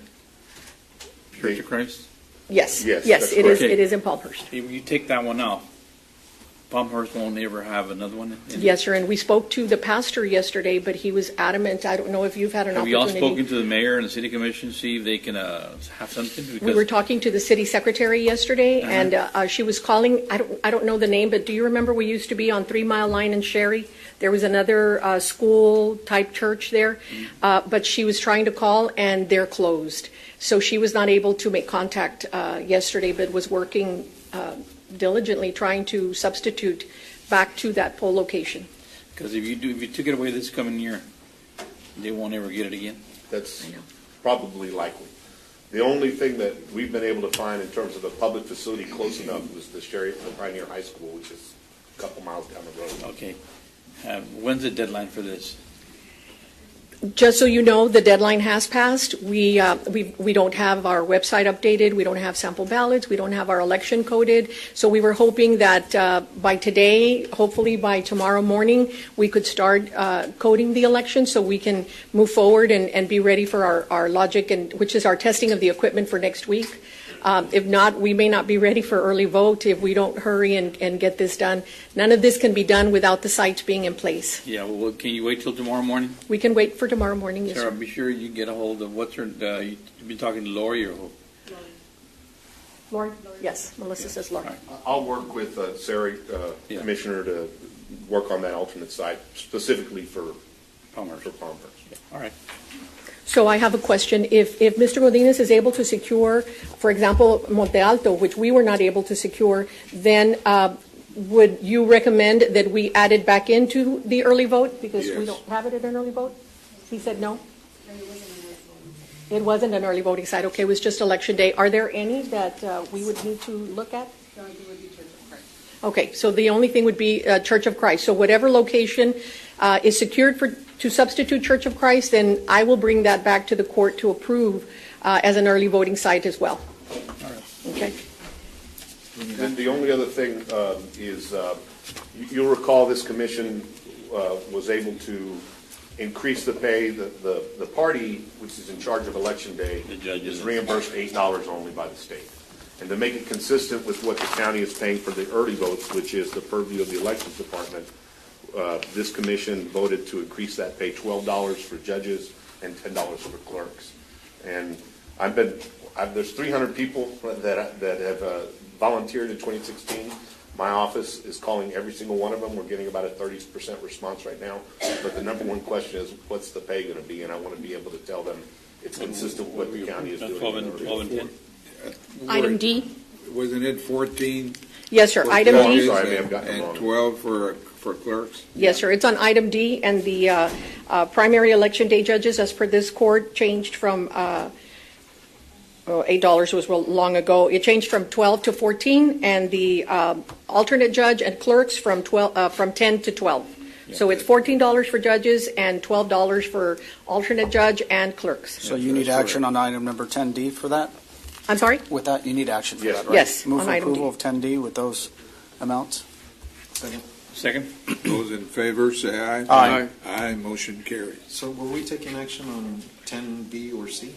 Church of Christ? Yes, Yes, it is in Palmhurst. If you take that one out, Palmhurst won't ever have another one? Yes, sir, and we spoke to the pastor yesterday, but he was adamant. I don't know if you've had an opportunity. Have you all spoken to the mayor and the city commission, see if they can have something? Because we were talking to the city secretary yesterday, and she was calling, I don't know the name, but do you remember we used to be on 3 Mile Line in Sherry? There was another school-type church there, but she was trying to call, and they're closed. So she was not able to make contact yesterday, but was working diligently trying to substitute back to that poll location. Because if you took it away this coming year, they won't ever get it again. That's probably likely. The only thing that we've been able to find in terms of a public facility close enough was the Pioneer High School, which is a couple miles down the road. Okay. When's the deadline for this? Just so you know, the deadline has passed. We don't have our website updated. We don't have sample ballots. We don't have our election coded. So we were hoping that by today, hopefully by tomorrow morning, we could start coding the election so we can move forward and be ready for our logic, which is our testing of the equipment for next week. If not, we may not be ready for early vote if we don't hurry and get this done. None of this can be done without the sites being in place. Yeah, well, can you wait till tomorrow morning? We can wait for tomorrow morning, yes, Sarah, sir. be sure you get a hold of, you've been talking to Lori or who? Lori? Yes, Melissa says Lori. I'll work with Sarah, Yeah. Commissioner, to work on that alternate site specifically for Palmer. Palmer. All right. So I have a question. If Mr. Godinez is able to secure, for example, Monte Alto, which we were not able to secure, then would you recommend that we add it back into the early vote? Because we Yes. don't have it at an early vote? He said no? It wasn't an early voting site. Okay, it was just election day. Are there any that we would need to look at? The only thing would be Church of Christ. Okay, so the only thing would be Church of Christ. So whatever location is secured to substitute Church of Christ, then I will bring that back to the court to approve as an early voting site as well. Okay. Then the only other thing is, you'll recall this commission was able to increase the pay. The party, which is in charge of election day, The judges. is reimbursed $8 only by the state. And to make it consistent with what the county is paying for the early votes, which is the purview of the elections department, this commission voted to increase that pay $12 for judges and $10 for clerks. And there's 300 people that have volunteered in 2016. My office is calling every single one of them. We're getting about a 30% response right now. But the number one question is, what's the pay going to be? And I want to be able to tell them it's consistent with what the county is doing. 12 and 10. Item D? Wasn't it 14? Yes, sir. for Item judges D? Sorry, I may have gotten it and wrong. 12 for clerks? Yes, sir. It's on item D, and the primary election day judges, as per this court, changed from $8 was long ago. It changed from 12 to 14, and the alternate judge and clerks from 10 to 12. So it's $14 for judges and $12 for alternate judge and clerks. So you need action on item number 10D for that? I'm sorry? With that, you need action for Yes. that, right? Yes, Move on for item approval D. of 10D with those amounts? Second? Those in favor, say aye. Aye. Aye, motion carries. So were we taking action on 10B or C?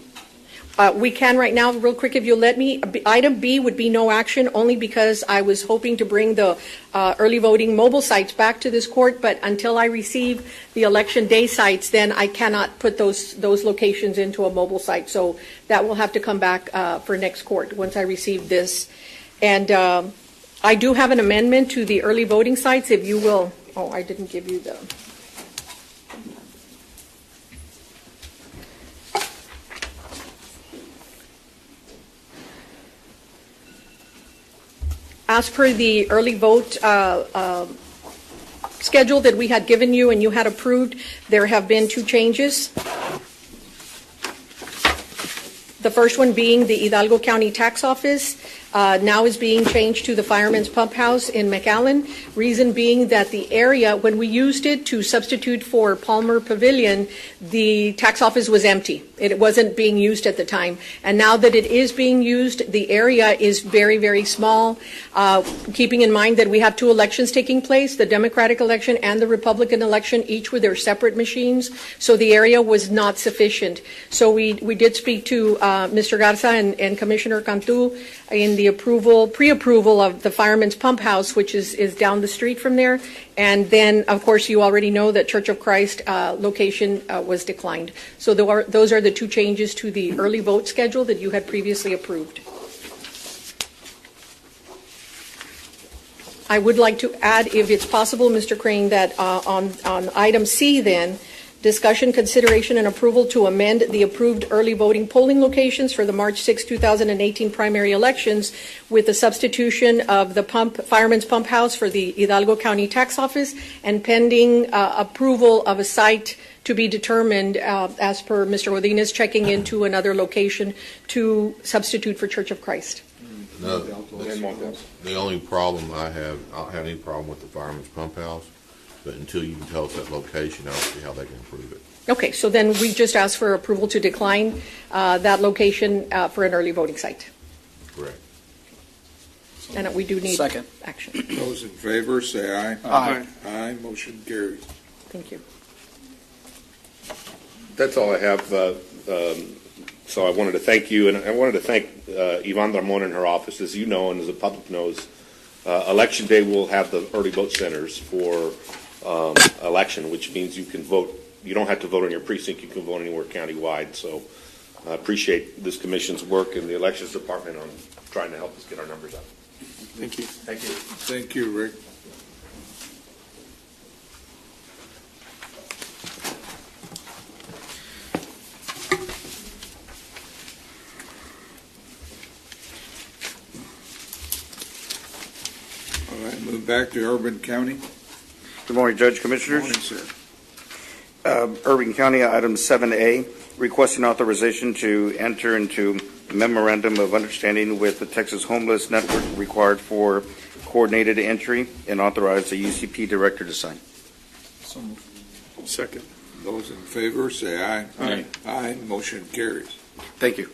We can right now, real quick, if you'll let me. Item B would be no action, only because I was hoping to bring the early voting mobile sites back to this court, but until I receive the election day sites, then I cannot put those locations into a mobile site. So that will have to come back for next court once I receive this. And I do have an amendment to the early voting sites, if you will. Oh, I didn't give you the... As per the early vote schedule that we had given you and you had approved, there have been two changes. The first one being the Hidalgo County Tax Office now is being changed to the Fireman's Pump House in McAllen. Reason being that the area, when we used it to substitute for Palmer Pavilion, the tax office was empty. It wasn't being used at the time. And now that it is being used, the area is very, very small. Keeping in mind that we have two elections taking place, the Democratic election and the Republican election, each with their separate machines. So the area was not sufficient. So we did speak to Mr. Garza and Commissioner Cantu in the pre-approval of the Fireman's Pump House, which is down the street from there. And then, of course, you already know that Church of Christ location was declined. So those are the two changes to the early vote schedule that you had previously approved. I would like to add, if it's possible, Mr. Crane, that on item C then, discussion, consideration, and approval to amend the approved early voting polling locations for the March 6, 2018 primary elections with the substitution of the Fireman's Pump House for the Hidalgo County Tax Office and pending approval of a site to be determined as per Mr. Godinez checking into another location to substitute for Church of Christ. No, the only problem I don't have any problem with the Fireman's Pump House. but until you can tell us that location, I don't see how they can approve it. Okay, so then we just ask for approval to decline that location for an early voting site. Correct. And we do need Second. action. Those in favor, say aye. Aye. Aye, motion carries. Thank you. That's all I have. So I wanted to thank you, and I wanted to thank Yvonne Ramon in her office. As you know, and as the public knows, Election Day we'll have the early vote centers for election, which means you can vote. You don't have to vote in your precinct. You can vote anywhere countywide. So I appreciate this commission's work and the elections department on trying to help us get our numbers up. Thank you. Thank you. Thank you, Rick. All right, move back to Urban County. Good morning, Judge, Commissioners. Morning, sir. Urban County, item 7A, requesting authorization to enter into memorandum of understanding with the Texas Homeless Network required for coordinated entry and authorize the UCP director to sign. Second. Those in favor, say aye. Aye. Aye, motion carries. Thank you.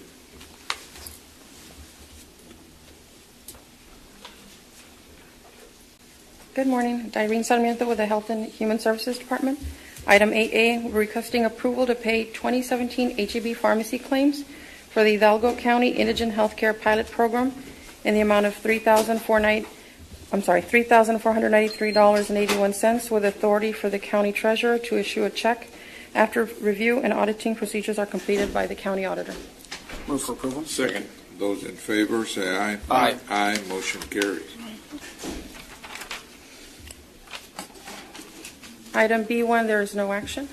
Good morning. Irene Sarmiento with the Health and Human Services Department. Item 8A, we're requesting approval to pay 2017 HEB pharmacy claims for the Hidalgo County Indigent Healthcare Pilot Program in the amount of $3,493.81 with authority for the county treasurer to issue a check after review and auditing procedures are completed by the county auditor. Move for approval. Second. Those in favor, say aye. Aye. Aye, motion carries. Item B1, there is no action.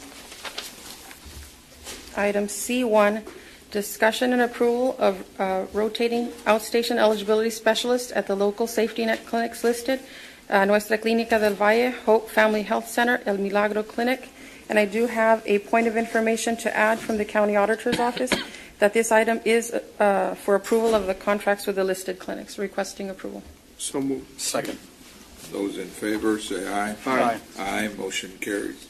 Item C1, discussion and approval of rotating outstation eligibility specialist at the local safety net clinics listed, Nuestra Clínica del Valle, Hope Family Health Center, El Milagro Clinic. And I do have a point of information to add from the county auditor's office that this item is for approval of the contracts with the listed clinics, requesting approval. So moved. Second. Those in favor, say aye. Aye. Aye, motion carries.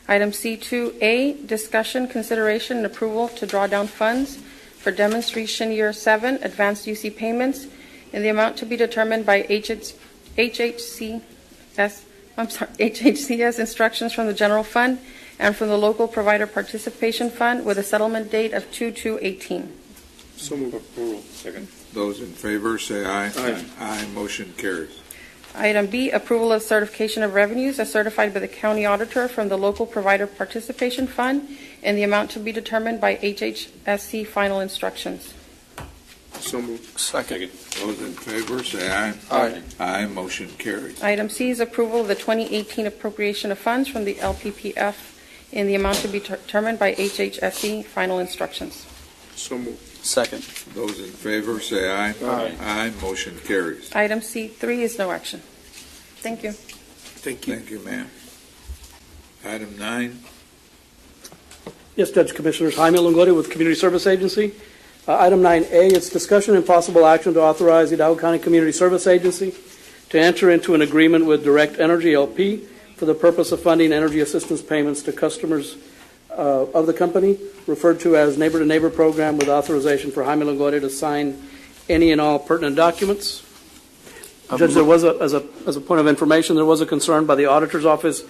Item C2A, discussion, consideration, and approval to draw down funds for demonstration year 7 advanced UC payments in the amount to be determined by HHCS instructions from the general fund and from the local provider participation fund with a settlement date of 2/2/18. So moved. Approval. Second. Those in favor, say aye. Aye. Aye, motion carries. Item B, approval of certification of revenues as certified by the county auditor from the local provider participation fund in the amount to be determined by HHSC final instructions. So moved. Second. Those in favor, say aye. Aye. Aye, motion carries. Item C is approval of the 2018 appropriation of funds from the LPPF in the amount to be determined by HHSC final instructions. So moved. Second. Those in favor, say aye. Aye. Aye, motion carries. Item C3 is no action. Thank you. Thank you. Thank you, ma'am. Item 9. Yes, Judge Commissioners, Jaime Longoria with Community Service Agency. Item 9A, it's discussion and possible action to authorize the Hidalgo County Community Service Agency to enter into an agreement with Direct Energy LP for the purpose of funding energy assistance payments to customers of the company, referred to as Neighbor-to-Neighbor Program, with authorization for Jaime Longoria to sign any and all pertinent documents. Judge, there was as a point of information, there was a concern by the auditor's office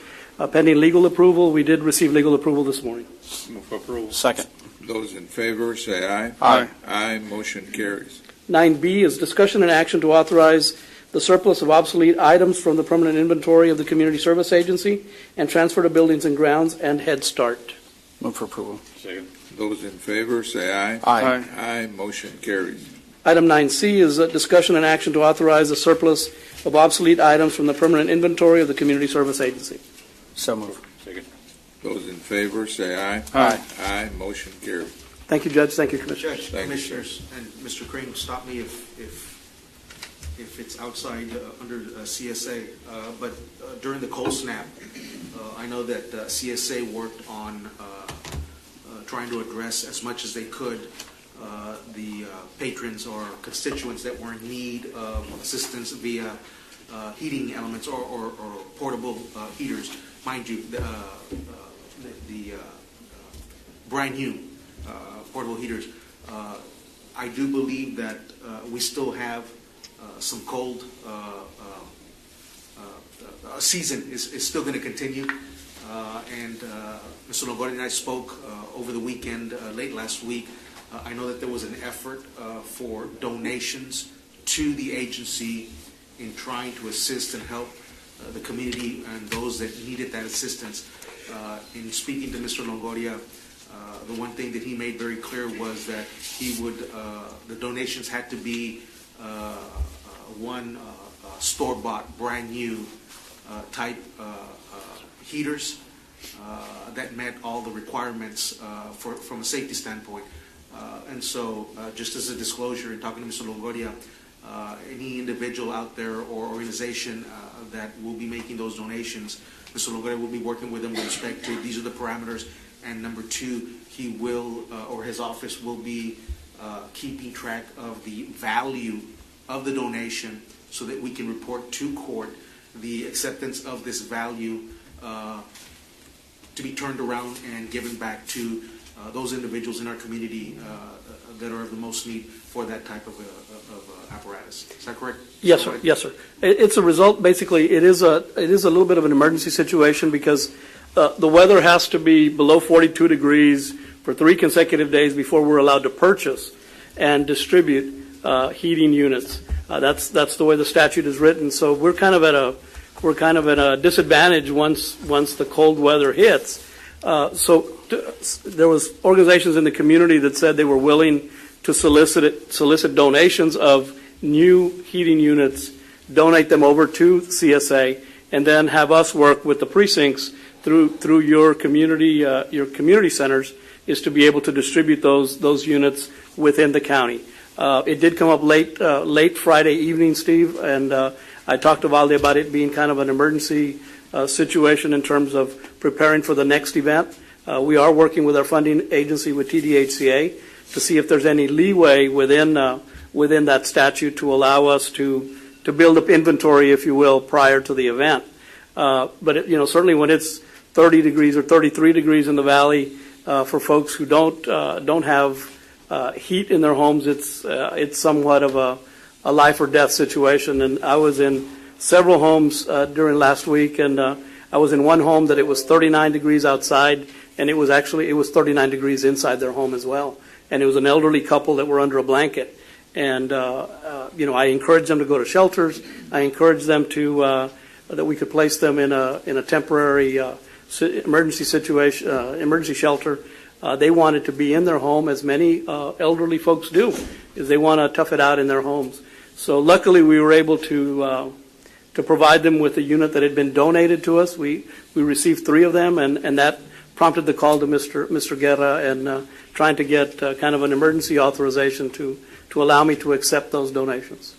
pending legal approval. We did receive legal approval this morning. Move for approval. Second. Those in favor, say aye. Aye. Aye, motion carries. 9B is discussion and action to authorize the surplus of obsolete items from the permanent inventory of the Community Service Agency and transfer to Buildings and Grounds and Head Start. Move for approval. Second. Those in favor, say aye. Aye. Aye, motion carries. Item 9C is a discussion and action to authorize the surplus of obsolete items from the permanent inventory of the Community Service Agency. So move. Second. Those in favor, say aye. Aye. Aye, motion carries. Thank you, Judge. Thank you, Commissioner. Judge, Thank you. Commissioners, and Mr. Crane, stop me if it's outside under CSA. But during the cold snap, I know that CSA worked on trying to address as much as they could the patrons or constituents that were in need of assistance via heating elements or portable heaters. Mind you, the brand new portable heaters. I do believe that we still have some cold. Season is still going to continue, and Mr. Longoria and I spoke over the weekend, late last week. I know that there was an effort for donations to the agency in trying to assist and help the community and those that needed that assistance. In speaking to Mr. Longoria, the one thing that he made very clear was that he would, the donations had to be store-bought, brand new type heaters that met all the requirements from a safety standpoint. And so, just as a disclosure, in talking to Mr. Longoria, any individual out there or organization that will be making those donations, Mr. Longoria will be working with them with respect to these are the parameters, and number two, he will, or his office will be keeping track of the value of the donation so that we can report to court the acceptance of this value to be turned around and given back to those individuals in our community that are of the most need for that type of apparatus. Is that correct? Yes, sir. Yes, sir. It's a result. Basically, it is a little bit of an emergency situation because the weather has to be below 42 degrees for 3 consecutive days before we're allowed to purchase and distribute heating units. That's the way the statute is written. So we're kind of at a disadvantage once the cold weather hits. There was organizations in the community that said they were willing to solicit donations of new heating units, donate them over to CSA, and then have us work with the precincts through your community centers is to be able to distribute those units within the county. It did come up late Friday evening, Steve, and I talked to Valde about it being kind of an emergency situation in terms of preparing for the next event. We are working with our funding agency with TDHCA to see if there's any leeway within that statute to allow us to build up inventory, if you will, prior to the event. But certainly when it's 30 degrees or 33 degrees in the valley, for folks who don't have heat in their homes, it's somewhat of a life or death situation. And I was in several homes during last week, and I was in one home that it was 39 degrees outside, and it was 39 degrees inside their home as well. And it was an elderly couple that were under a blanket. And I encouraged them to go to shelters. I encouraged them to that we could place them in a temporary emergency shelter. They wanted to be in their home, as many elderly folks do, is they want to tough it out in their homes. So luckily we were able to provide them with a unit that had been donated to us. We received 3 of them, and that prompted the call to Mr. Guerra and trying to get kind of an emergency authorization to allow me to accept those donations.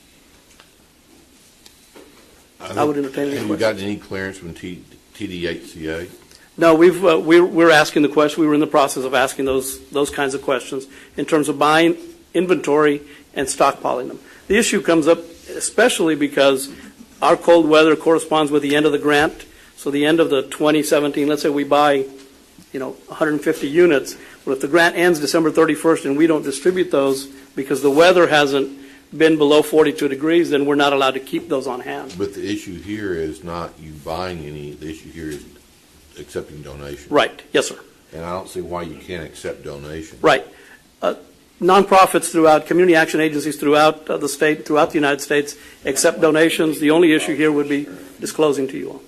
I would entertain any questions. Have you got any clearance from TDHCA? No, we're asking the question. We were in the process of asking those kinds of questions in terms of buying inventory and stockpiling them. The issue comes up especially because our cold weather corresponds with the end of the grant. So the end of the 2017, let's say we buy 150 units. Well, if the grant ends December 31st and we don't distribute those because the weather hasn't been below 42 degrees, then we're not allowed to keep those on hand. But the issue here is not you buying any. The issue here is accepting donations. Right. Yes, sir. And I don't see why you can't accept donations. Right. Nonprofits throughout, community action agencies throughout the state, throughout the United States, accept donations. The only issue here would be disclosing to you all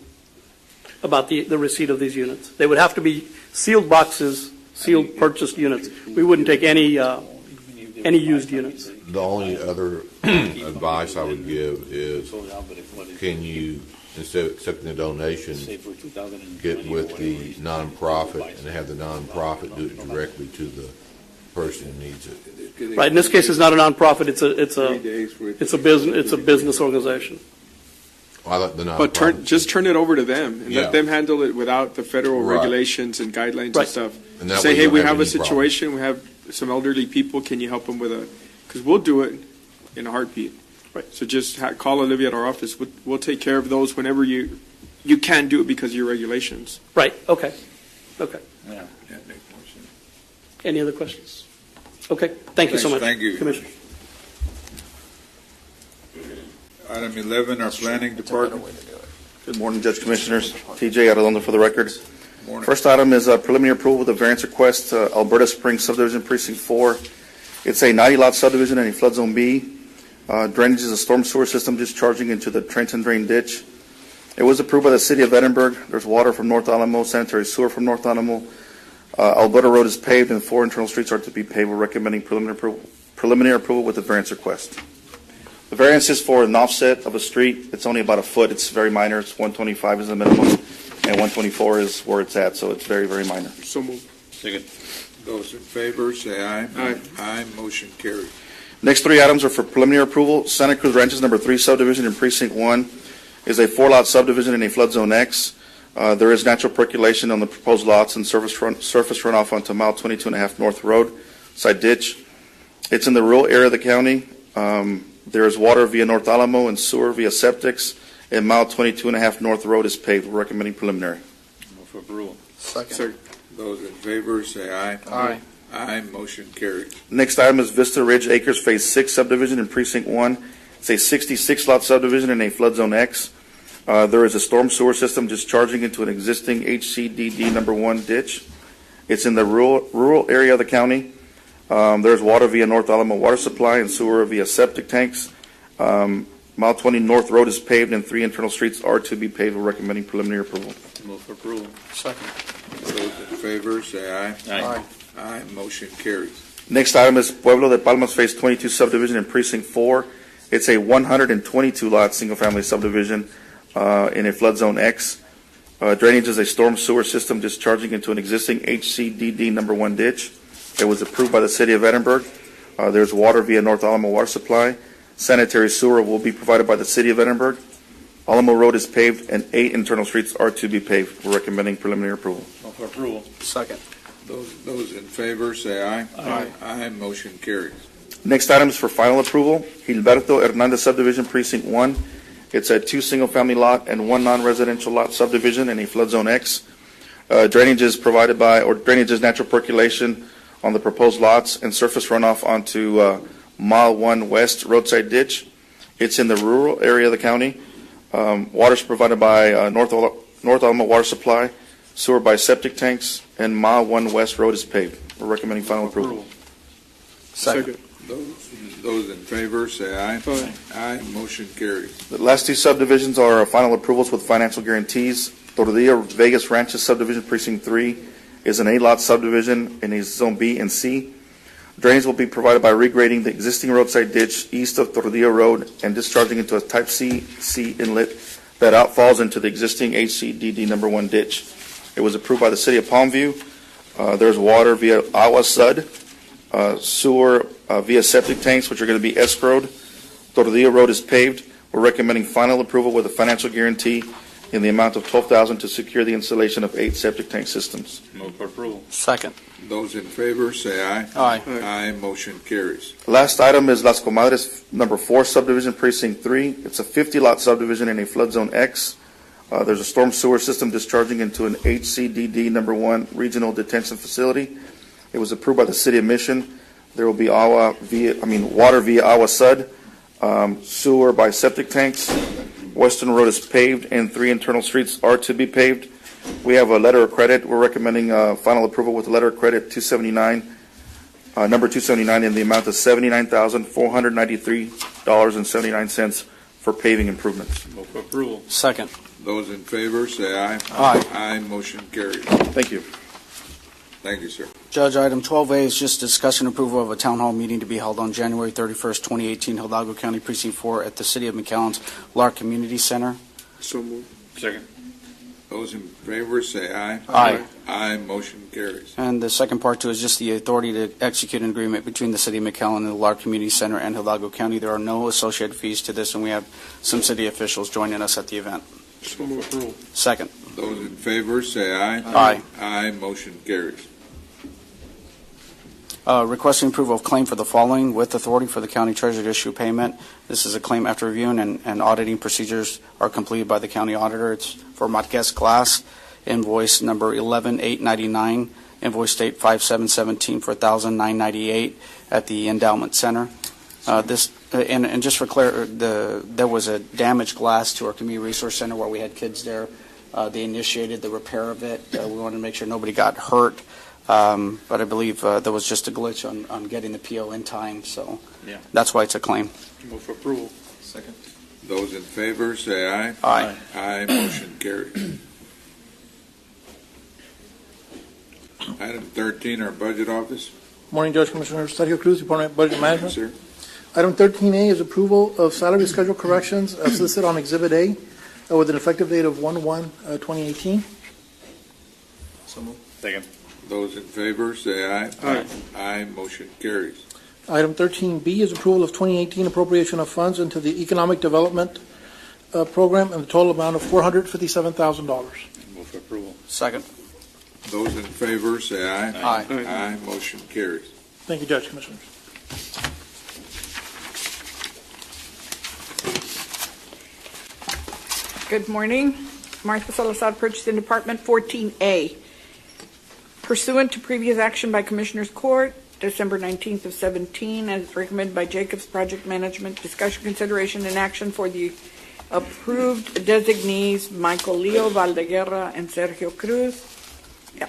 about the receipt of these units. They would have to be sealed boxes, sealed purchased units. We wouldn't take any used units. The only other advice I would give is, can you, instead of accepting the donation, get with the nonprofit and have the nonprofit do it directly to the person who needs it. Right. In this case, it's not a nonprofit. It's a business organization. But turn it over to them and let them handle it without the federal regulations and guidelines and stuff. And say, hey, we have a situation. We have some elderly people. Can you help them with because we'll do it in a heartbeat. Right. So just call Olivia at our office. We'll take care of those whenever you can do it because of your regulations. Right, okay. Okay. Yeah, that makes more sense. Any other questions? Okay, thank you so much. Thank you. Commissioner. Item 11, our planning department. Good morning, Judge Commissioners. TJ Arredondo for the record. Morning. First item is preliminary approval of the variance request, Alberta Springs Subdivision Precinct 4. It's a 90-lot subdivision in a flood zone B. Drainage is a storm sewer system discharging into the Trenton Drain Ditch. It was approved by the City of Edinburgh. There's water from North Alamo, sanitary sewer from North Alamo. Alberta Road is paved and 4 internal streets are to be paved. We're recommending preliminary approval with the variance request. The variance is for an offset of a street. It's only about a foot. It's very minor. It's 125 is the minimum, and 124 is where it's at, so it's very, very minor. So moved. Second. Those in favor, say aye. Aye. Aye, motion carried. Next 3 items are for preliminary approval. Santa Cruz Ranches number 3 subdivision in Precinct 1 is a 4-lot subdivision in a flood zone X. There is natural percolation on the proposed lots and surface runoff onto mile 22.5 North Road, side ditch. It's in the rural area of the county. There is water via North Alamo and sewer via septics, and mile 22.5 North Road is paved. We're recommending preliminary. Move for approval. Second. Those in favor, say aye. Aye. Aye, motion carried. Next item is Vista Ridge Acres Phase 6 subdivision in Precinct 1. It's a 66-lot subdivision in a flood zone X. There is a storm sewer system discharging into an existing HCDD number 1 ditch. It's in the rural area of the county. There's water via North Alamo water supply and sewer via septic tanks. Mile 20 North Road is paved and 3 internal streets are to be paved. We're recommending preliminary approval. Move for approval. Second. Those in favor, say aye. Aye. Aye, motion carries. Next item is Pueblo de Palmas Phase 22 subdivision in Precinct 4. It's a 122-lot single-family subdivision in a flood zone X. Drainage is a storm sewer system discharging into an existing HCDD number 1 ditch. It was approved by the City of Edinburgh. There's water via North Alamo water supply. Sanitary sewer will be provided by the City of Edinburgh. Alamo Road is paved and 8 internal streets are to be paved. We're recommending preliminary approval. Move for approval. Second. Those in favor, say aye. Aye. Aye, motion carries. Next item is for final approval. Gilberto Hernandez subdivision Precinct 1. It's a 2 single-family lot and 1 non-residential lot subdivision in a flood zone X. Drainage is provided by, or drainage is natural percolation on the proposed lots and surface runoff onto mile 1 west roadside ditch. It's in the rural area of the county. Water is provided by North Alamo water supply, sewer by septic tanks, and mile 1 west road is paved. We're recommending final approval. Second. Those in favor, say aye. Aye. Aye, motion carries. The last 2 subdivisions are final approvals with financial guarantees. Tortilla Vegas Ranches subdivision Precinct 3 is an 8-lot subdivision in a zone B and C. Drainage will be provided by regrading the existing roadside ditch east of Tortilla Road and discharging into a Type C inlet that outfalls into the existing HCDD number 1 ditch. It was approved by the City of Palmview. There's water via Agua Sud, sewer via septic tanks, which are going to be escrowed. Tortilla Road is paved. We're recommending final approval with a financial guarantee in the amount of $12,000 to secure the installation of 8 septic tank systems. Move for approval. Second. Those in favor, say aye. Aye. Aye, motion carries. Last item is Las Comadres number 4 subdivision Precinct 3. It's a 50-lot subdivision in a flood zone X. There's a storm sewer system discharging into an HCDD number 1 regional detention facility. It was approved by the City of Mission. There will be water via Agua Sud, sewer by septic tanks. Western Road is paved and 3 internal streets are to be paved. We have a letter of credit. We're recommending final approval with a letter of credit number 279 in the amount of $79,493.79 for paving improvements. Move for approval. Second. Those in favor, say aye. Aye. Aye, motion carries. Thank you. Thank you, sir. Judge, item 12A is just discussion approval of a town hall meeting to be held on January 31st, 2018, Hidalgo County Precinct 4 at the City of McAllen's Lark Community Center. So moved. Second. Those in favor, say aye. Aye. Aye, motion carries. And the second part, too, is just the authority to execute an agreement between the City of McAllen and the Lark Community Center and Hidalgo County. There are no associated fees to this, and we have some city officials joining us at the event. So moved. Second. Those in favor, say aye. Aye. Aye, motion carries. Requesting approval of claim for the following with authority for the county treasurer to issue payment. This is a claim after reviewing and auditing procedures are completed by the county auditor. It's for Marquez Glass, invoice number 11899, invoice date 5717 for $1,998 at the Endowment Center. And just for there was a damaged glass to our community resource center where we had kids there. They initiated the repair of it. We wanted to make sure nobody got hurt. But I believe there was just a glitch on getting the PO in time, so that's why it's a claim. Move for approval. Second. Those in favor say aye. Aye. Aye, motion carries. Item 13, our budget office. Morning, Judge, Commissioner. Sergio Cruz, Department of Budget Management. Sir. Item 13A is approval of salary schedule corrections as listed on Exhibit A with an effective date of 1/1/2018. So moved. Second. Those in favor say aye. Aye. Aye, motion carries. Item 13B is approval of 2018 appropriation of funds into the Economic Development Program in the total amount of $457,000. Move for approval. Second. Those in favor say aye. Aye. Aye, motion carries. Thank you, Judge, Commissioners. Good morning. Martha Salazar, Purchasing Department, 14A. Pursuant to previous action by Commissioners Court, December 19th of 17, as recommended by Jacobs Project Management, discussion, consideration, and action for the approved designees Michael Leo Valdeguerra and Sergio Cruz,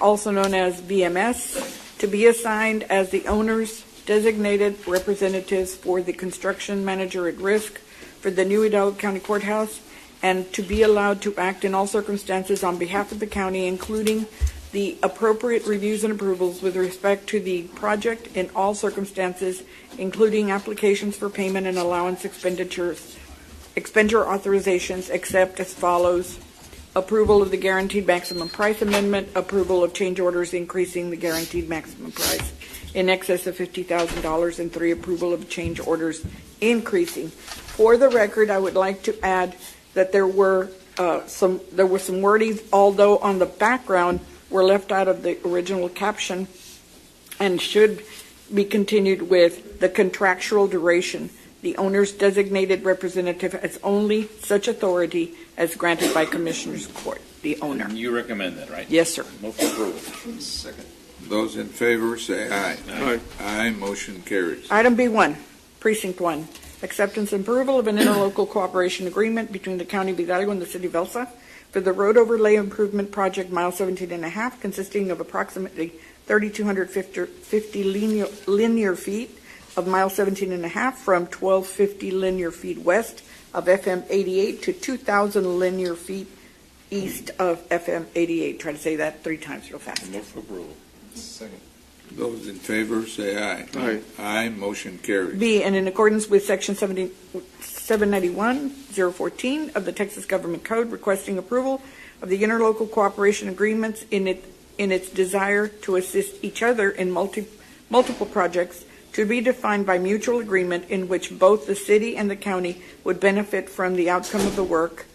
also known as BMS, to be assigned as the owners' designated representatives for the construction manager at risk for the new Hidalgo County Courthouse, and to be allowed to act in all circumstances on behalf of the county, including the appropriate reviews and approvals with respect to the project in all circumstances, including applications for payment and allowance expenditure authorizations, except as follows: approval of the guaranteed maximum price amendment, approval of change orders increasing the guaranteed maximum price in excess of $50,000, and 3, approval of change orders increasing. For the record, I would like to add that there were some wordings, although on the background were left out of the original caption, and should be continued with the contractual duration. The owner's designated representative has only such authority as granted by Commissioners Court, the owner. And you recommend that, right? Yes, sir. Move for approval. Second. Those in favor say aye. Aye. Aye, motion carries. Item B1, Precinct 1, acceptance and approval of an interlocal cooperation agreement between the County of Hidalgo and the City of Elsa for the road overlay improvement project mile 17.5, consisting of approximately 3,250 linear feet of mile 17.5 from 1,250 linear feet west of FM 88 to 2,000 linear feet east of FM 88. Try to say that 3 times real fast. Move for approval. Second. Those in favor say aye. Aye. Aye, motion carries. B, and in accordance with Section 791-014 of the Texas Government Code, requesting approval of the interlocal cooperation agreements in its desire to assist each other in multiple projects to be defined by mutual agreement in which both the city and the county would benefit from the outcome of the work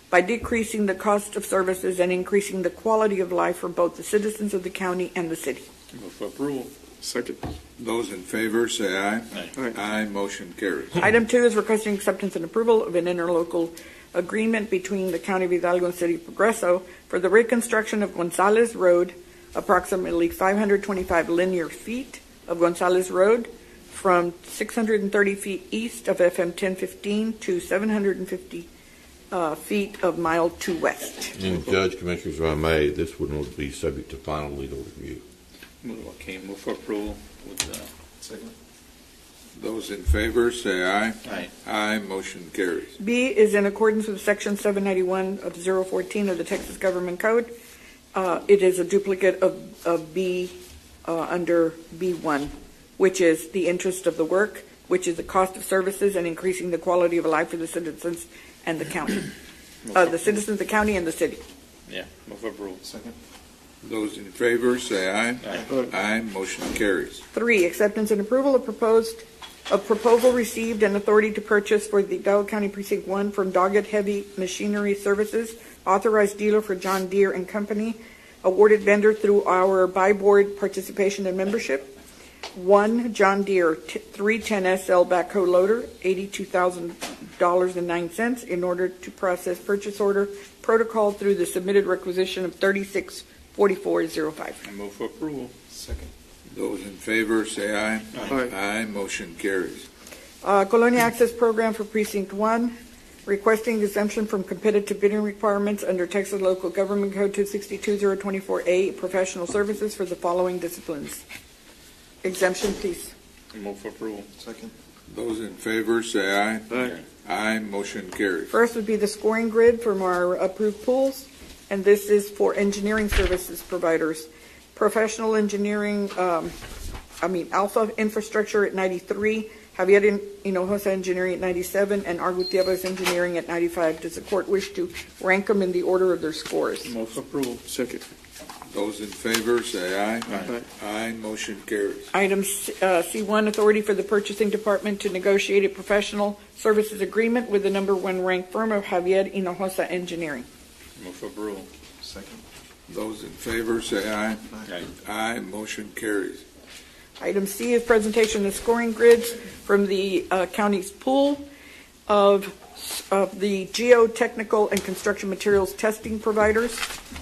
by decreasing the cost of services and increasing the quality of life for both the citizens of the county and the city. Move for approval. Second. Those in favor say aye. Aye. Aye, motion carries. Item 2 is requesting acceptance and approval of an interlocal agreement between the County of Hidalgo and City of Progreso for the reconstruction of Gonzalez Road, approximately 525 linear feet of Gonzalez Road, from 630 feet east of FM 1015 to 750 feet of mile 2 west. And Judge, Commissioners, if I may, this one will be subject to final legal review. Move for approval with Second. Those in favor say aye. Aye. Aye, motion carries. B is in accordance with Section 791 of 014 of the Texas Government Code. It is a duplicate of B under B1, which is the interest of the work, which is the cost of services and increasing the quality of life for the citizens and the county. The citizens, the county, and the city. Yeah, move for approval. Second. Those in favor say aye. Aye. Aye, motion carries. 3, acceptance and approval of proposal received and authority to purchase for the Hidalgo County Precinct 1 from Doggett Heavy Machinery Services, authorized dealer for John Deere and Company, awarded vendor through our by board participation and membership. One John Deere 310SL backhoe loader, $82,000.09 in order to process purchase order protocol through the submitted requisition of 364405. I move for approval. Second. Those in favor say aye. Aye. Aye, motion carries. Colonia Access Program for Precinct 1, requesting exemption from competitive bidding requirements under Texas Local Government Code 262-024A, professional services for the following disciplines. Exemption, please. I move for approval. Second. Those in favor say aye. Aye. Aye, motion carries. First would be the scoring grid from our approved pools, and this is for engineering services providers. Professional engineering, Alpha Infrastructure at 93, Javier Hinojosa Engineering at 97, and R. Gutierrez Engineering at 95. Does the court wish to rank them in the order of their scores? Move for approval. Second. Those in favor say aye. Aye. Aye, motion carries. Item C1, authority for the purchasing department to negotiate a professional services agreement with the number one ranked firm of Javier Hinojosa Engineering. Move for approval. Second. Those in favor say aye. Aye. Aye, motion carries. Item C is presentation of scoring grids from the county's pool of the geotechnical and construction materials testing providers.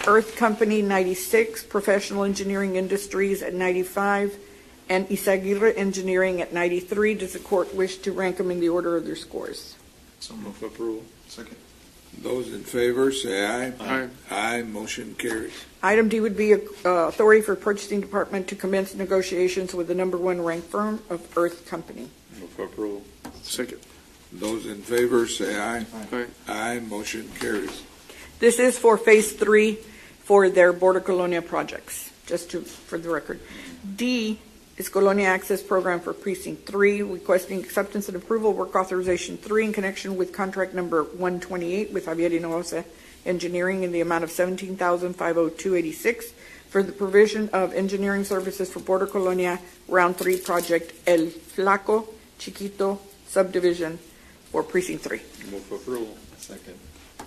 Earth Company 96, Professional Engineering Industries at 95, and Isaguirre Engineering at 93. Does the court wish to rank them in the order of their scores? So Move moved. for approval. Second. Those in favor say aye. Aye. Aye, motion carries. Item D would be authority for purchasing department to commence negotiations with the number one ranked firm of Earth Company. Move for approval. Second. Those in favor say aye. Aye. Aye, motion carries. This is for Phase 3 for their Border Colonia projects, for the record. D is Colonia Access Program for Precinct 3, requesting acceptance and approval, work authorization 3 in connection with contract number 128 with Javier Hinojosa Engineering in the amount of $17,502.86 for the provision of engineering services for Border Colonia Round 3 project El Flaco Chiquito subdivision for Precinct 3. Move for approval. Second.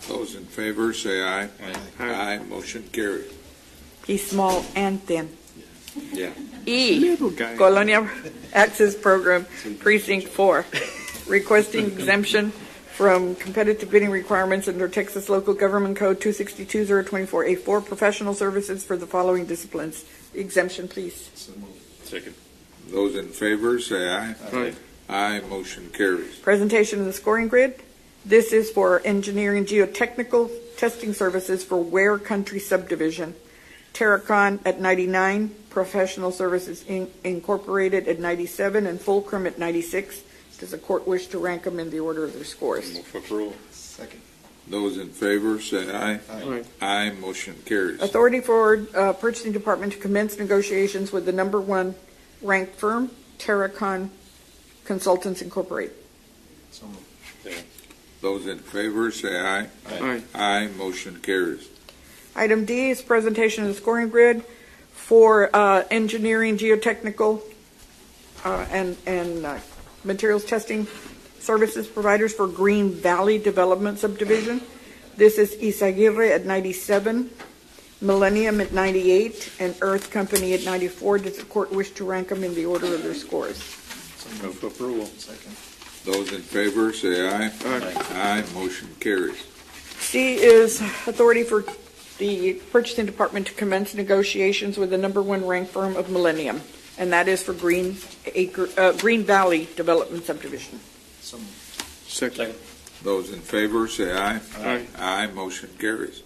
Those in favor say aye. Aye. Aye, motion carries. He's small and thin. Yeah. E, Little guy. Colonia Access Program, Precinct 4, requesting exemption from competitive bidding requirements under Texas Local Government Code 262-024A4, professional services for the following disciplines. Exemption, please. So moved. Second. Those in favor say aye. Aye. Aye, motion carries. Presentation of the scoring grid. This is for engineering geotechnical testing services for Ware Country Subdivision. Terracon at 99, Professional Services Incorporated at 97, and Fulcrum at 96. Does the court wish to rank them in the order of their scores? Move for approval. Second. Those in favor say aye. Aye. Aye, motion carries. Authority for Purchasing Department to commence negotiations with the number one ranked firm, Terracon Consultants Incorporated. So moved. Those in favor say aye. Aye. Aye, motion carries. Item D is presentation of the scoring grid for engineering, geotechnical, and materials testing services providers for Green Valley Development Subdivision. This is Isaguirre at 97, Millennium at 98, and Earth Company at 94. Does the court wish to rank them in the order of their scores? Move for approval. Second. Those in favor say aye. Aye. Aye, motion carries. C is authority for the purchasing department to commence negotiations with the number one ranked firm of Millennium, and that is for Green Valley Development Subdivision. So moved. Second. Those in favor say aye. Aye. Aye, motion carries.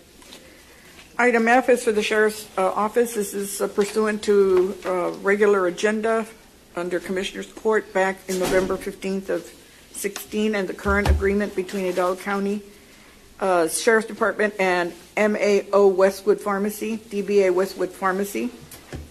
Item F is for the Sheriff's Office. This is pursuant to regular agenda under Commissioner's Court back in November 15th of 16, and the current agreement between Hidalgo County Sheriff's Department and MAO Westwood Pharmacy, DBA Westwood Pharmacy,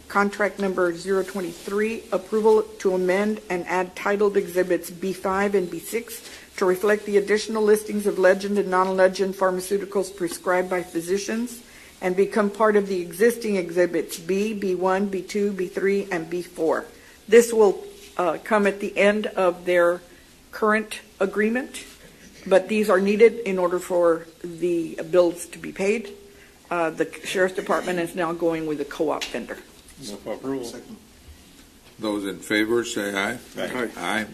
contract number 023, approval to amend and add titled exhibits B5 and B6 to reflect the additional listings of legend and non-legend pharmaceuticals prescribed by physicians and become part of the existing exhibits B, B1, B2, B3, and B4. This will come at the end of their current agreement, but these are needed in order for the bills to be paid. The Sheriff's Department is now going with a co-op vendor. Move for approval. Second. Those in favor, say aye. Aye. Aye.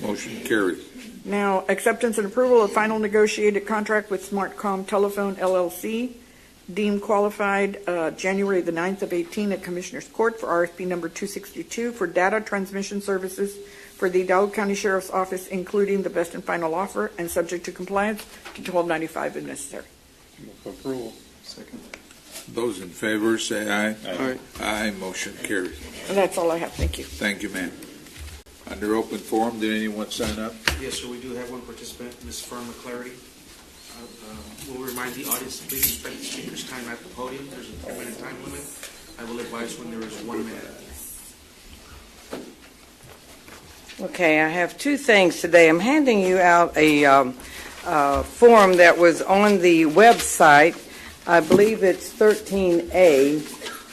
Motion carries. Now, acceptance and approval of final negotiated contract with SmartComm Telephone LLC, Deem qualified January the 9th of 18 at Commissioners Court for RFP number 262 for data transmission services for the Hidalgo County Sheriff's Office, including the best and final offer and subject to compliance to 1295 if necessary. Move for approval. Second. Those in favor, say aye. Aye. Aye. Motion carries. And that's all I have. Thank you. Thank you, ma'am. Under open forum, did anyone sign up? Yes, sir, we do have one participant, Ms. Fern McClarity. We'll remind the audience to please respect the speaker's time at the podium. There's a 3-minute time limit. I will advise when there is 1 minute. Okay, I have two things today. I'm handing you out a form that was on the website. I believe it's 13A,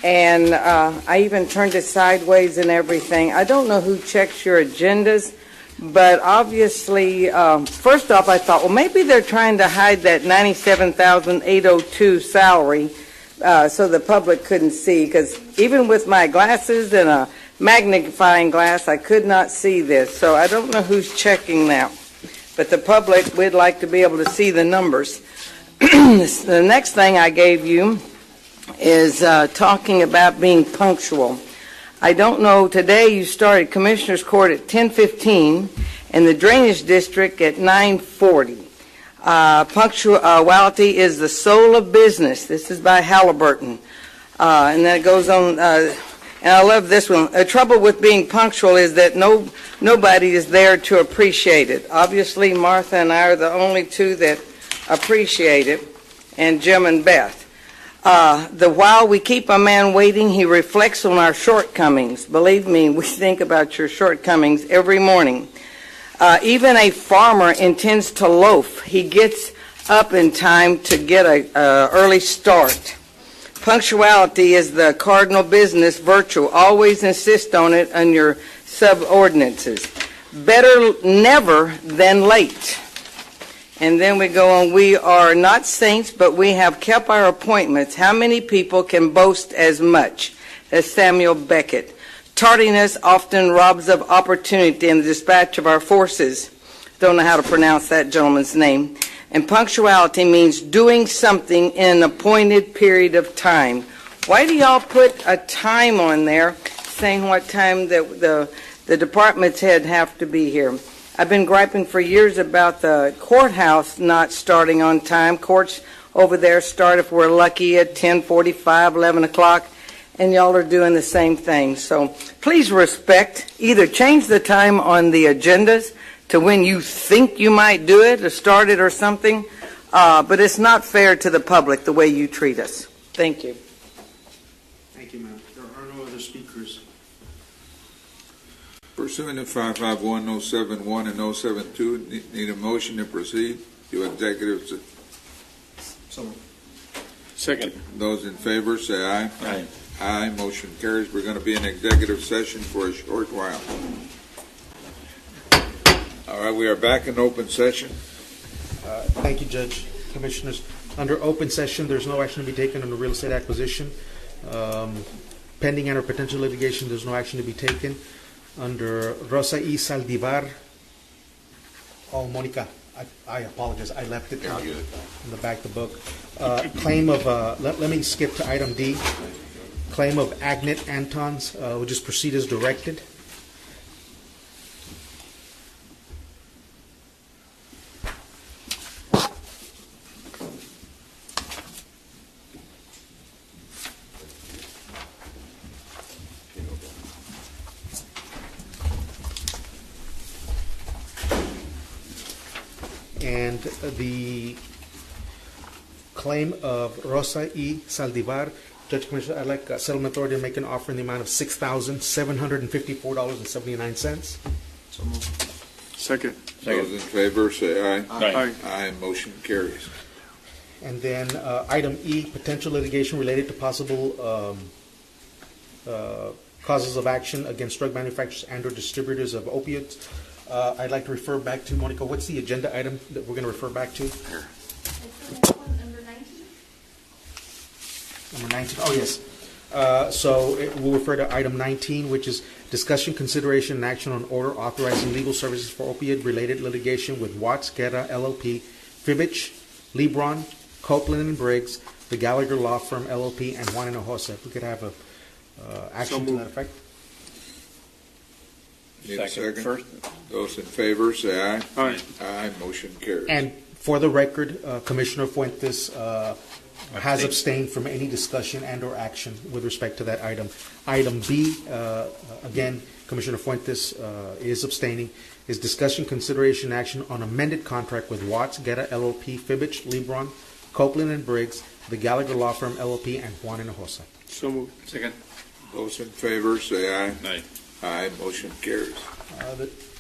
and I even turned it sideways and everything. I don't know who checks your agendas, but obviously, first off, I thought, well, maybe they're trying to hide that $97,802 salary so the public couldn't see, because even with my glasses and a magnifying glass, I could not see this. So I don't know who's checking that, but the public would like to be able to see the numbers. The next thing I gave you is talking about being punctual. I don't know, today you started Commissioners Court at 10:15 and the Drainage District at 9:40. Punctuality is the soul of business. This is by Halliburton. And then it goes on, and I love this one. The trouble with being punctual is that nobody is there to appreciate it. Obviously, Martha and I are the only two that appreciate it, and Jim and Beth. While we keep a man waiting, he reflects on our shortcomings. Believe me, we think about your shortcomings every morning. Even a farmer intends to loaf. He gets up in time to get an early start. Punctuality is the cardinal business virtue. Always insist on it on your subordinates. Better never than late. And then we go on, we are not saints, but we have kept our appointments. How many people can boast as much as Samuel Beckett? Tardiness often robs of opportunity in the dispatch of our forces. Don't know how to pronounce that gentleman's name. And punctuality means doing something in an appointed period of time. Why do y'all put a time on there saying what time the department's head have to be here? I've been griping for years about the courthouse not starting on time. Courts over there start, if we're lucky, at 10:45, 11 o'clock, and y'all are doing the same thing. So please respect, either change the time on the agendas to when you think you might do it or start it or something, but it's not fair to the public the way you treat us. Thank you. Thank you, ma'am. There are no other speakers. Pursuant to 551-071 and 072, need a motion to proceed to executive. So moved. Second. Those in favor, say aye. Aye. Aye. Motion carries. We're going to be in executive session for a short while. All right, we are back in open session. Thank you, Judge. Commissioners, under open session, there's no action to be taken on the real estate acquisition. Pending and or potential litigation, there's no action to be taken. Under Rosa Y. Saldivar, Monica, I apologize, I left it out in the back of the book. Claim of, let me skip to item D. Claim of Agnet Antons, we'll just proceed as directed. And the claim of Rosa Y. Saldivar, Judge Commissioner, I'd like settlement authority to make an offer in the amount of $6,754.79. So moved. Second. Those in favor, say aye. Aye. Aye. Motion carries. And then item E, potential litigation related to possible causes of action against drug manufacturers and or distributors of opiates. I'd like to refer back to, Monica, what's the agenda item that we're going to refer back to? Number 19. Number 19. Oh, yes. We'll refer to item 19, which is discussion, consideration, and action on order authorizing legal services for opiate-related litigation with Wats, Guerra, LLP, Cribbage, Lebron, Copeland and Briggs, the Gallagher Law Firm, LLP, and Juan Hinojosa. If we could have a action to that effect. Need a second? First. Those in favor, say aye. Aye. Aye, motion carries. And for the record, Commissioner Fuentes has abstained from any discussion and or action with respect to that item. Item B, again, Commissioner Fuentes is abstaining, is discussion, consideration, action on amended contract with Watts, Guerra, LLP, Cribbage, Lebron, Copeland and Briggs, the Gallagher Law Firm, LLP, and Juan Hinojosa. So moved. Second. Those in favor, say aye. Aye. Aye, motion carries.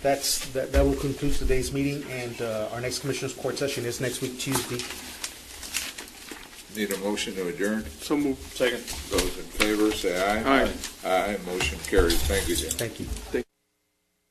That will conclude today's meeting, and our next Commissioners Court session is next week, Tuesday. Need a motion to adjourn? So moved. Second. Those in favor, say aye. Aye. Aye, motion carries. Thank you, Jim. Thank you.